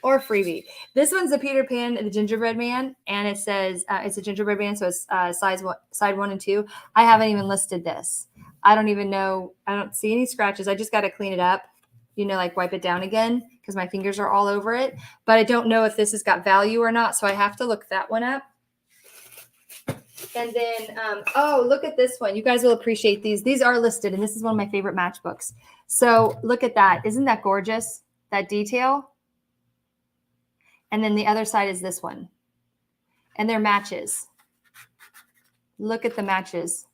Or freebie. This one's the Peter Pan and the Gingerbread Man, and it says it's a gingerbread man, so it's side 1 and 2. I haven't even listed this. I don't even know. I don't see any scratches. I just got to clean it up, like wipe it down again because my fingers are all over it. But I don't know if this has got value or not, so I have to look that one up. And then, oh, look at this one. You guys will appreciate these. These are listed, and this is one of my favorite matchbooks. So look at that. Isn't that gorgeous? That detail. And then the other side is this one. And they're matches. Look at the matches.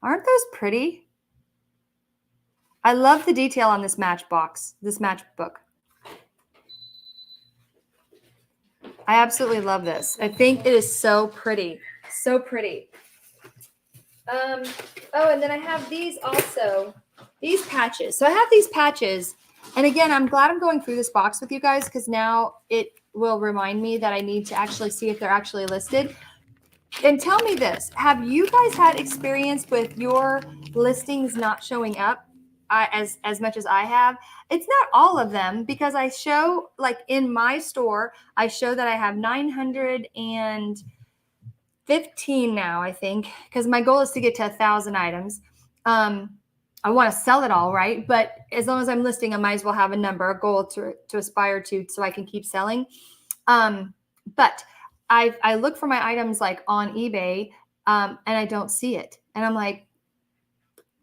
Aren't those pretty? I love the detail on this matchbox, this matchbook. I absolutely love this. I think it is so pretty. So pretty. Oh, and then I have these also. These patches. So I have these patches. And again, I'm glad I'm going through this box with you guys because now it will remind me that I need to actually see if they're actually listed. And tell me this. Have you guys had experience with your listings not showing up as much as I have? It's not all of them because I show, like in my store, I show that I have 915 now, I think, because my goal is to get to 1,000 items. I want to sell it all, right? But as long as I'm listing, I might as well have a number, a goal to aspire to, so I can keep selling. But I look for my items like on eBay, and I don't see it. And I'm like,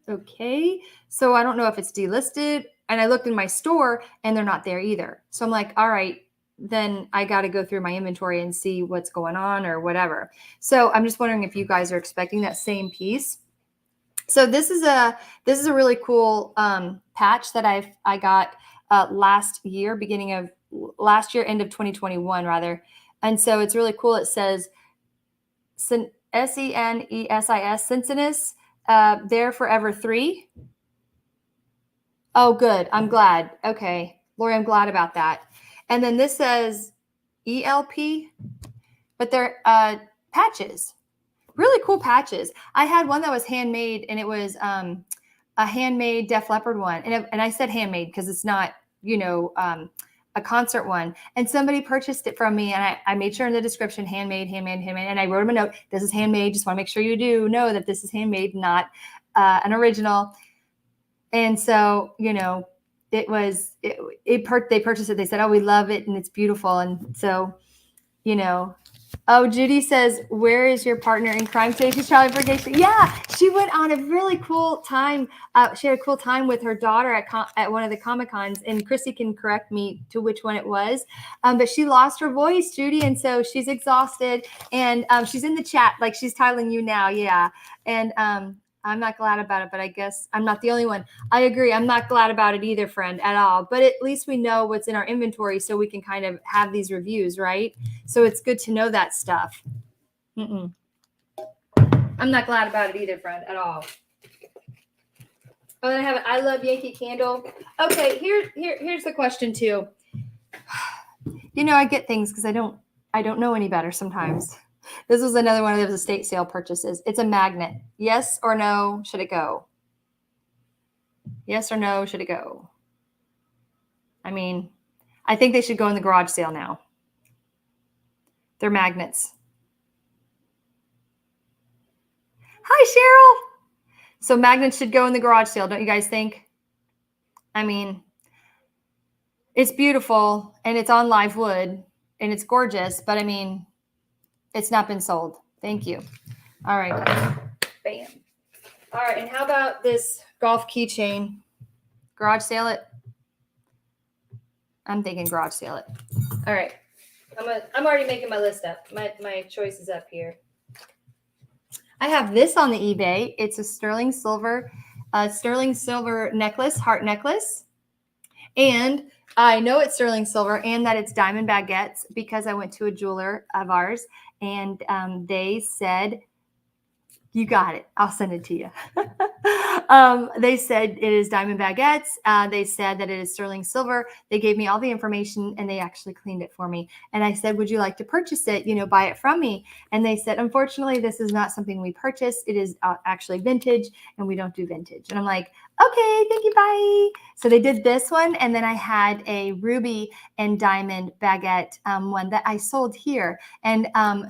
okay. So I don't know if it's delisted. And I looked in my store and they're not there either. So I'm like, all right, then I got to go through my inventory and see what's going on or whatever. So I'm just wondering if you guys are expecting that same piece. So this is a really cool patch that I got last year, beginning of last year, end of 2021 rather. And so it's really cool. It says SENESIS, Cincinus, there forever 3. Oh, good. I'm glad. Okay, Lori, I'm glad about that. And then this says ELP, but they're patches. Really cool patches. I had one that was handmade, and it was a handmade Def Leppard one. And I said handmade because it's not, a concert one. And somebody purchased it from me, and I made sure in the description, handmade. And I wrote them a note. This is handmade. Just want to make sure you do know that this is handmade, not an original. And so, they purchased it. They said, oh, we love it. And it's beautiful. And so, oh, Judy says, where is your partner in crime today? She's traveling for vacation. Yeah, she went on a really cool time. She had a cool time with her daughter at one of the Comic-Cons, and Crissy can correct me to which one it was. But she lost her voice, Judy, and so she's exhausted. And she's in the chat, like she's telling you now, yeah. And I'm not glad about it, but I guess I'm not the only one. I agree. I'm not glad about it either, friend, at all. But at least we know what's in our inventory so we can kind of have these reviews, right? So it's good to know that stuff. I'm not glad about it either, friend, at all. Oh, then I have an I Love Yankee candle. Okay, here's the question too. I get things because I don't know any better sometimes. This was another one of those estate sale purchases. It's a magnet. Yes or no, should it go? Yes or no, should it go? I mean, I think they should go in the garage sale now. They're magnets. Hi, Cheryl. So magnets should go in the garage sale, don't you guys think? I mean, it's beautiful and it's on live wood and it's gorgeous, but I mean, it's not been sold. Thank you. All right. Bam. All right. And how about this golf keychain? Garage sale it? I'm thinking garage sale it. All right. I'm already making my list up. My choice is up here. I have this on the eBay. It's a sterling silver necklace, heart necklace. And I know it's sterling silver and that it's diamond baguettes because I went to a jeweler of ours and they said, you got it. I'll send it to you. They said it is diamond baguettes. They said that it is sterling silver. They gave me all the information and they actually cleaned it for me. And I said, would you like to purchase it? Buy it from me. And they said, unfortunately, this is not something we purchase. It is actually vintage and we don't do vintage. And I'm like, okay, thank you, bye. So they did this one. And then I had a ruby and diamond baguette one that I sold here. And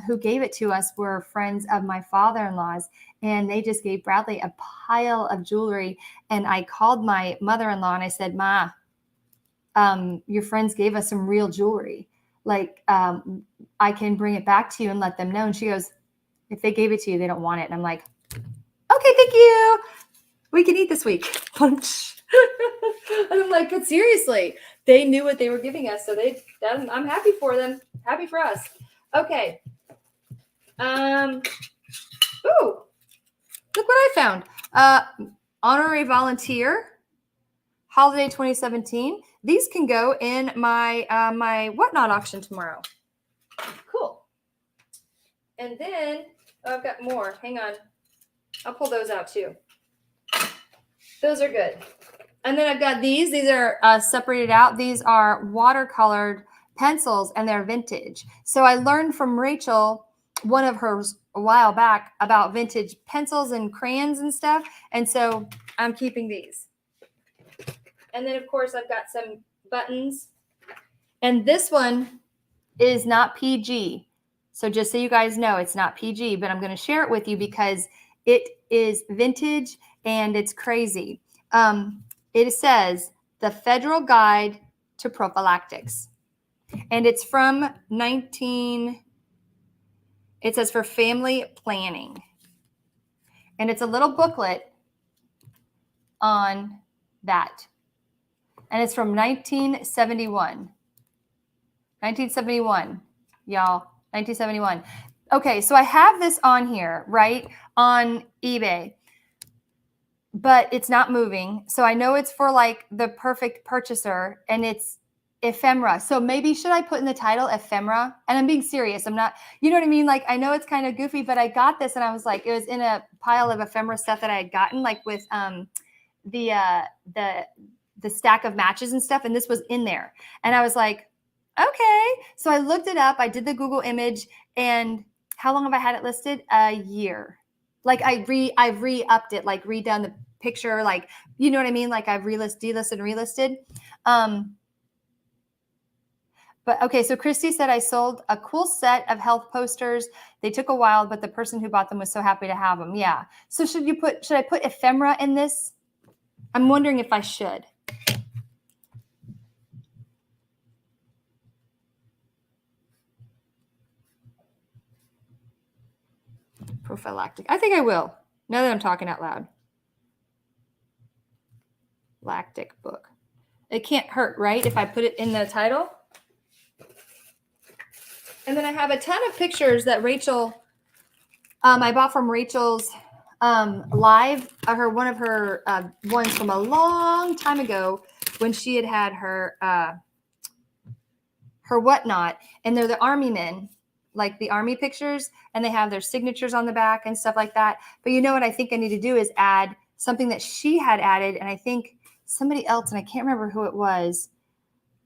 who gave it to us were friends of my father-in-law's. And they just gave Bradley a pile of jewelry. And I called my mother-in-law and I said, Ma, your friends gave us some real jewelry. Like, I can bring it back to you and let them know. And she goes, if they gave it to you, they don't want it. And I'm like, okay, thank you. We can eat this week. And I'm like, but seriously, they knew what they were giving us. So I'm happy for them. Happy for us. Okay. Ooh. Look what I found. Honorary volunteer, holiday 2017. These can go in my my whatnot auction tomorrow. Cool. And then I've got more. Hang on. I'll pull those out too. Those are good. And then I've got these. These are separated out. These are watercolored pencils and they're vintage. So I learned from Rachel, one of hers a while back, about vintage pencils and crayons and stuff. And so I'm keeping these. And then, of course, I've got some buttons. And this one is not PG. So just so you guys know, it's not PG, but I'm going to share it with you because it is vintage and it's crazy. It says the Federal Guide to Prophylactics. And it's from it says for family planning. And it's a little booklet on that. And it's from 1971. 1971, y'all. 1971. Okay, so I have this on here, right, on eBay. But it's not moving. So I know it's for like the perfect purchaser and it's ephemera. So maybe should I put in the title ephemera? And I'm being serious. I'm not, you know what I mean? Like I know it's kind of goofy, but I got this and I was like, it was in a pile of ephemera stuff that I had gotten, like with the stack of matches and stuff. And this was in there. And I was like, okay. So I looked it up. I did the Google image and how long have I had it listed? A year. Like I've re-upped it, like redone the picture, like, you know what I mean? Like I've delisted and relisted. But okay, so Christy said I sold a cool set of health posters. They took a while, but the person who bought them was so happy to have them. Yeah. So should I put ephemera in this? I'm wondering if I should. Prophylactic. I think I will, now that I'm talking out loud. Lactic book. It can't hurt, right, if I put it in the title? And then I have a ton of pictures that Rachel, I bought from Rachel's live, one of her ones from a long time ago when she had her whatnot, and they're the army men, like the army pictures, and they have their signatures on the back and stuff like that. But you know what I think I need to do is add something that she had added, and I think somebody else, and I can't remember who it was.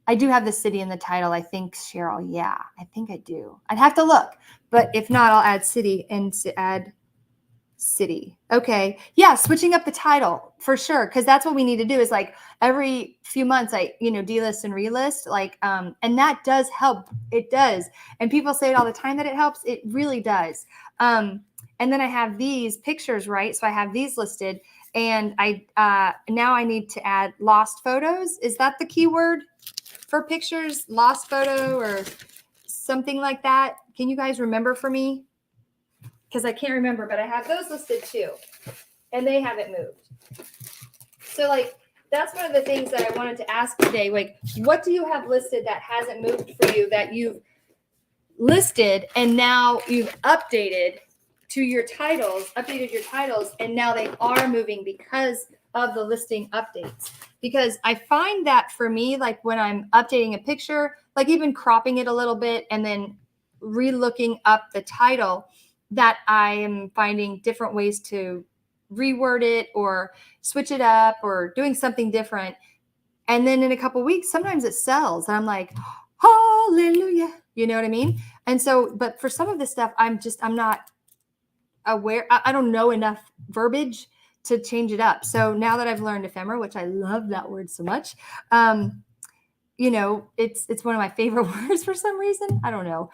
I do have the city in the title. I think Cheryl. Yeah, I think I do. I'd have to look, but if not, I'll add city and add city. Okay. Yeah. Switching up the title for sure. Cause that's what we need to do is like every few months, I, delist and relist, like, and that does help. It does. And people say it all the time that it helps. It really does. And then I have these pictures, right? So I have these listed and now I need to add lost photos. Is that the keyword for pictures? Lost photo or something like that? Can you guys remember for me? Because I can't remember, but I have those listed too. And they haven't moved. So like, that's one of the things that I wanted to ask today. Like, what do you have listed that hasn't moved for you that you've listed and now you've updated to your titles, updated your titles, and now they are moving because of the listing updates. Because I find that for me, like when I'm updating a picture, like even cropping it a little bit and then re-looking up the title, that I am finding different ways to reword it or switch it up or doing something different. And then in a couple of weeks, sometimes it sells. And I'm like, hallelujah. You know what I mean? And so, but for some of this stuff, I'm not aware. I don't know enough verbiage to change it up. So now that I've learned ephemera, which I love that word so much, you know, it's one of my favorite words for some reason. I don't know.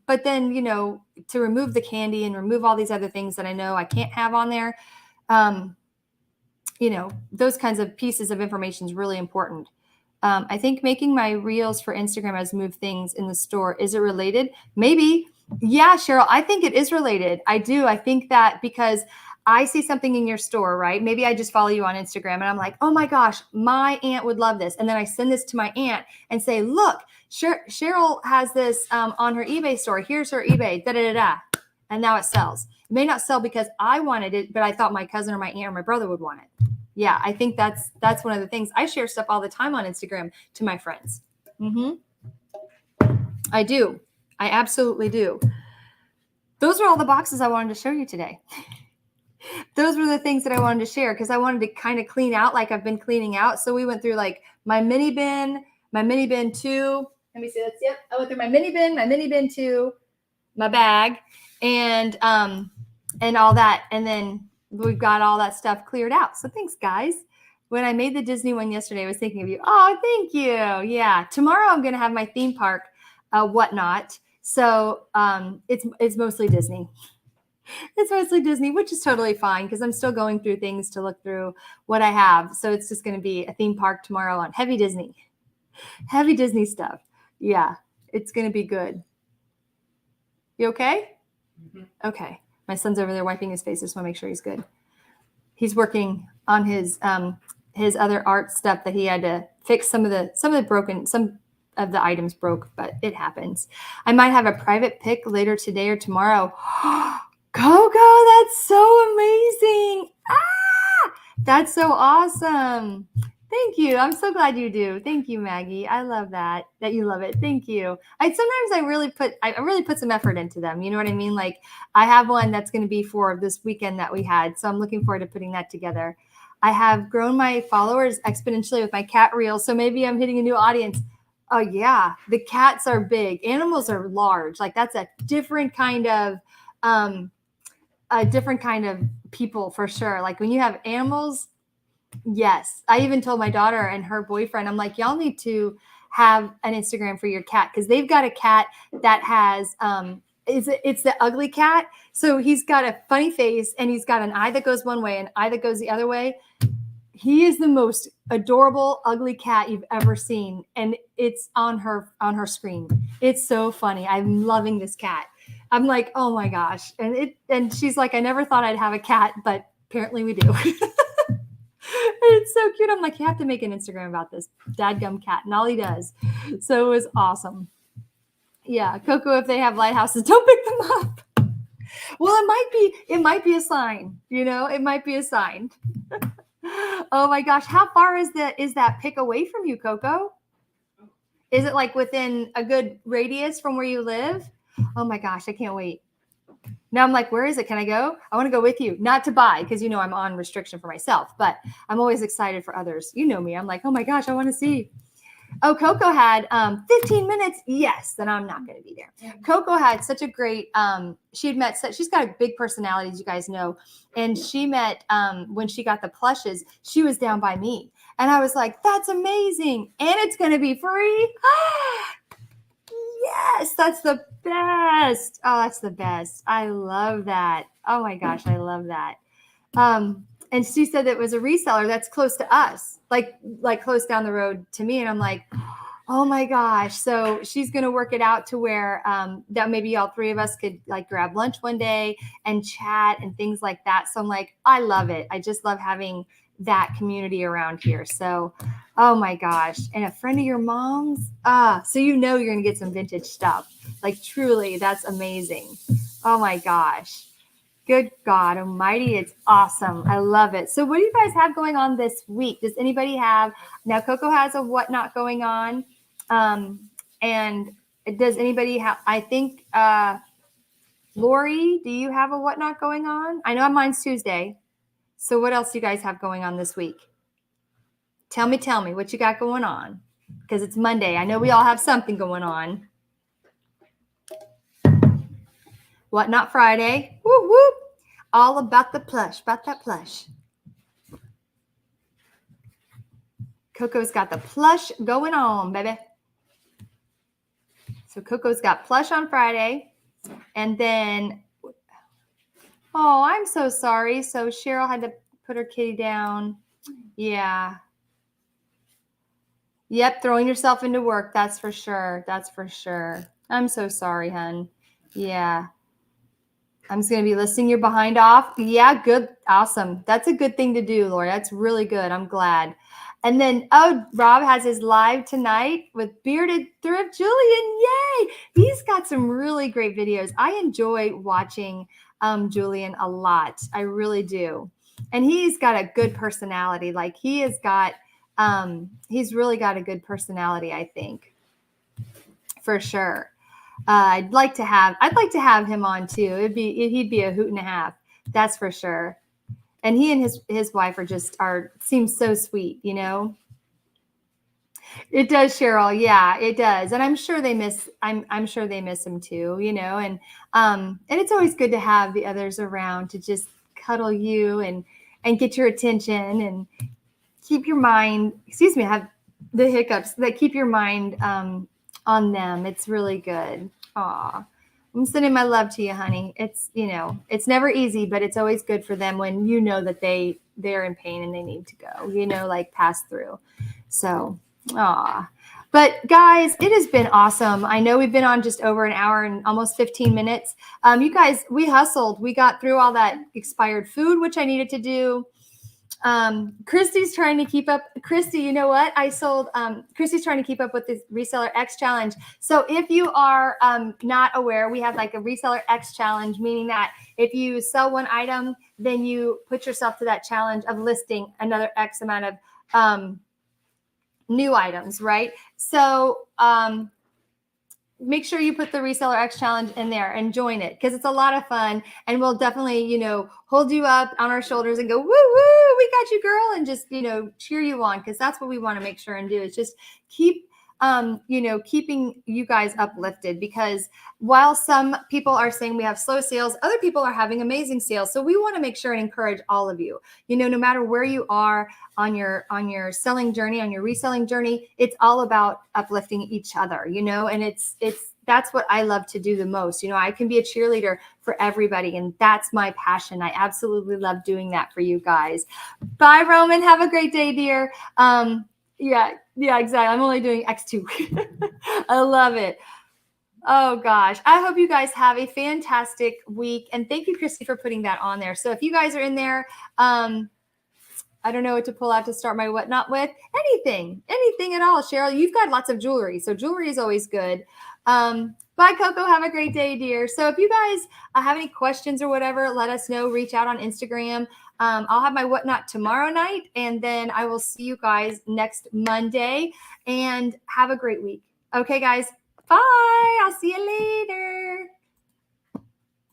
But then, you know, to remove the candy and remove all these other things that I know I can't have on there, you know, those kinds of pieces of information is really important. I think making my reels for Instagram has moved things in the store. Is it related? Maybe. Yeah, Cheryl, I think it is related. I do. I think that because I see something in your store, right? Maybe I just follow you on Instagram and I'm like, oh my gosh, my aunt would love this. And then I send this to my aunt and say, look, Cheryl has this on her eBay store. Here's her eBay, da-da-da-da. And now it sells. It may not sell because I wanted it, but I thought my cousin or my aunt or my brother would want it. Yeah, I think that's one of the things. I share stuff all the time on Instagram to my friends. I do. I absolutely do. Those are all the boxes I wanted to show you today. Those were the things that I wanted to share because I wanted to kind of clean out like I've been cleaning out. So we went through like my mini bin 2. Let me see. That's, yep. I went through my mini bin 2, my bag, and all that. And then we've got all that stuff cleared out. So thanks, guys. When I made the Disney one yesterday, I was thinking of you. Oh, thank you. Yeah. Tomorrow I'm going to have my theme park whatnot. So it's mostly Disney. It's mostly Disney, which is totally fine because I'm still going through things to look through what I have. So it's just going to be a theme park tomorrow on heavy Disney stuff. Yeah, it's going to be good. You okay? Okay. My son's over there wiping his face. I just want to make sure he's good. He's working on his other art stuff that he had to fix. Some of the items broke, but it happens. I might have a private pick later today or tomorrow. Coco, that's so amazing. That's so awesome. Thank you. I'm so glad you do. Thank you, Maggie. I love that you love it. Thank you. I really put some effort into them. You know what I mean? Like I have one that's going to be for this weekend that we had. So I'm looking forward to putting that together. I have grown my followers exponentially with my cat reels. So maybe I'm hitting a new audience. Oh yeah. The cats are big. Animals are large. Like that's a different kind of, people for sure. Like when you have animals, yes. I even told my daughter and her boyfriend, I'm like, y'all need to have an Instagram for your cat because they've got a cat that has it's the ugly cat. So he's got a funny face and he's got an eye that goes one way and an eye that goes the other way. He is the most adorable ugly cat you've ever seen, and it's on her screen. It's so funny. I'm loving this cat. I'm like, oh my gosh. And she's like, I never thought I'd have a cat, but apparently we do. It's so cute. I'm like, you have to make an Instagram about this dadgum cat. And all he does. So it was awesome. Yeah. Coco, if they have lighthouses, don't pick them up. Well, it might be a sign, you know, it might be a sign. Oh my gosh. How far is that pick away from you, Coco? Is it like within a good radius from where you live? Oh my gosh. I can't wait. Now I'm like, where is it? Can I go? I want to go with you. Not to buy because, you know, I'm on restriction for myself, but I'm always excited for others. You know me. I'm like, oh my gosh, I want to see. Oh, Coco had 15 minutes. Yes, then I'm not going to be there. Yeah. Coco had such a great, she's got a big personality, as you guys know. And she met, when she got the plushes, she was down by me. And I was like, that's amazing. And it's going to be free. Yes, that's the best. Oh, that's the best. I love that. Oh my gosh, I love that. And she said that it was a reseller that's close to us, like close down the road to me. And I'm like, oh my gosh. So she's going to work it out to where that maybe all three of us could like grab lunch one day and chat and things like that. So I'm like, I love it. I just love having that community around here. So, oh my gosh. And a friend of your mom's, so you know you're going to get some vintage stuff. Like truly, that's amazing. Oh my gosh. Good God Almighty, it's awesome. I love it. So what do you guys have going on this week? Does anybody have, now Coco has a whatnot going on. And does anybody have, I think, Lori, do you have a whatnot going on? I know mine's Tuesday. So what else do you guys have going on this week? Tell me what you got going on. Because it's Monday. I know we all have something going on. Whatnot Friday. Whoop, whoop. All about the plush, about that plush. Coco's got the plush going on, baby. So Coco's got plush on Friday. And then, oh, I'm so sorry. So Cheryl had to put her kitty down. Yeah. Yep, throwing yourself into work. That's for sure. That's for sure. I'm so sorry, hun. Yeah. I'm just going to be listing your behind off. Yeah, good. Awesome. That's a good thing to do, Lori. That's really good. I'm glad. And then, oh, Rob has his live tonight with Bearded Thrift Julian. Yay. He's got some really great videos. I enjoy watching Julian a lot. I really do. And he's got a good personality. Like he has got, he's really got a good personality, I think, for sure. I'd like to have him on too. He'd be a hoot and a half. That's for sure. And he and his wife seem so sweet, you know. It does, Cheryl. Yeah, it does. And I'm sure they miss him too, you know, and it's always good to have the others around to just cuddle you and get your attention and keep your mind, I have the hiccups that keep your mind on them. It's really good. Aw, I'm sending my love to you, honey. It's, you know, it's never easy, but it's always good for them when you know that they're in pain and they need to go, you know, like pass through. So, aw. But guys, it has been awesome. I know we've been on just over an hour and almost 15 minutes. You guys, we hustled. We got through all that expired food, which I needed to do. Christy's trying to keep up. Christy, you know what? Christy's trying to keep up with this Reseller X challenge. So if you are not aware, we have like a Reseller X challenge, meaning that if you sell one item, then you put yourself to that challenge of listing another X amount of new items, right? So make sure you put the Reseller X challenge in there and join it because it's a lot of fun. And we'll definitely, you know, hold you up on our shoulders and go, woo, woo, we got you, girl. And just, you know, cheer you on because that's what we want to make sure and do is just keep, you know, keeping you guys uplifted because while some people are saying we have slow sales, other people are having amazing sales. So we want to make sure and encourage all of you, you know, no matter where you are on your selling journey, on your reselling journey, it's all about uplifting each other, you know, and that's what I love to do the most. You know, I can be a cheerleader for everybody and that's my passion. I absolutely love doing that for you guys. Bye, Roman. Have a great day, dear. Yeah, exactly. I'm only doing X2. I love it. Oh gosh. I hope you guys have a fantastic week. And thank you, Christy, for putting that on there. So if you guys are in there, I don't know what to pull out to start my whatnot with. Anything at all. Cheryl, you've got lots of jewelry. So jewelry is always good. Bye, Coco. Have a great day, dear. So if you guys have any questions or whatever, let us know. Reach out on Instagram. I'll have my whatnot tomorrow night, and then I will see you guys next Monday. And have a great week. Okay, guys. Bye. I'll see you later.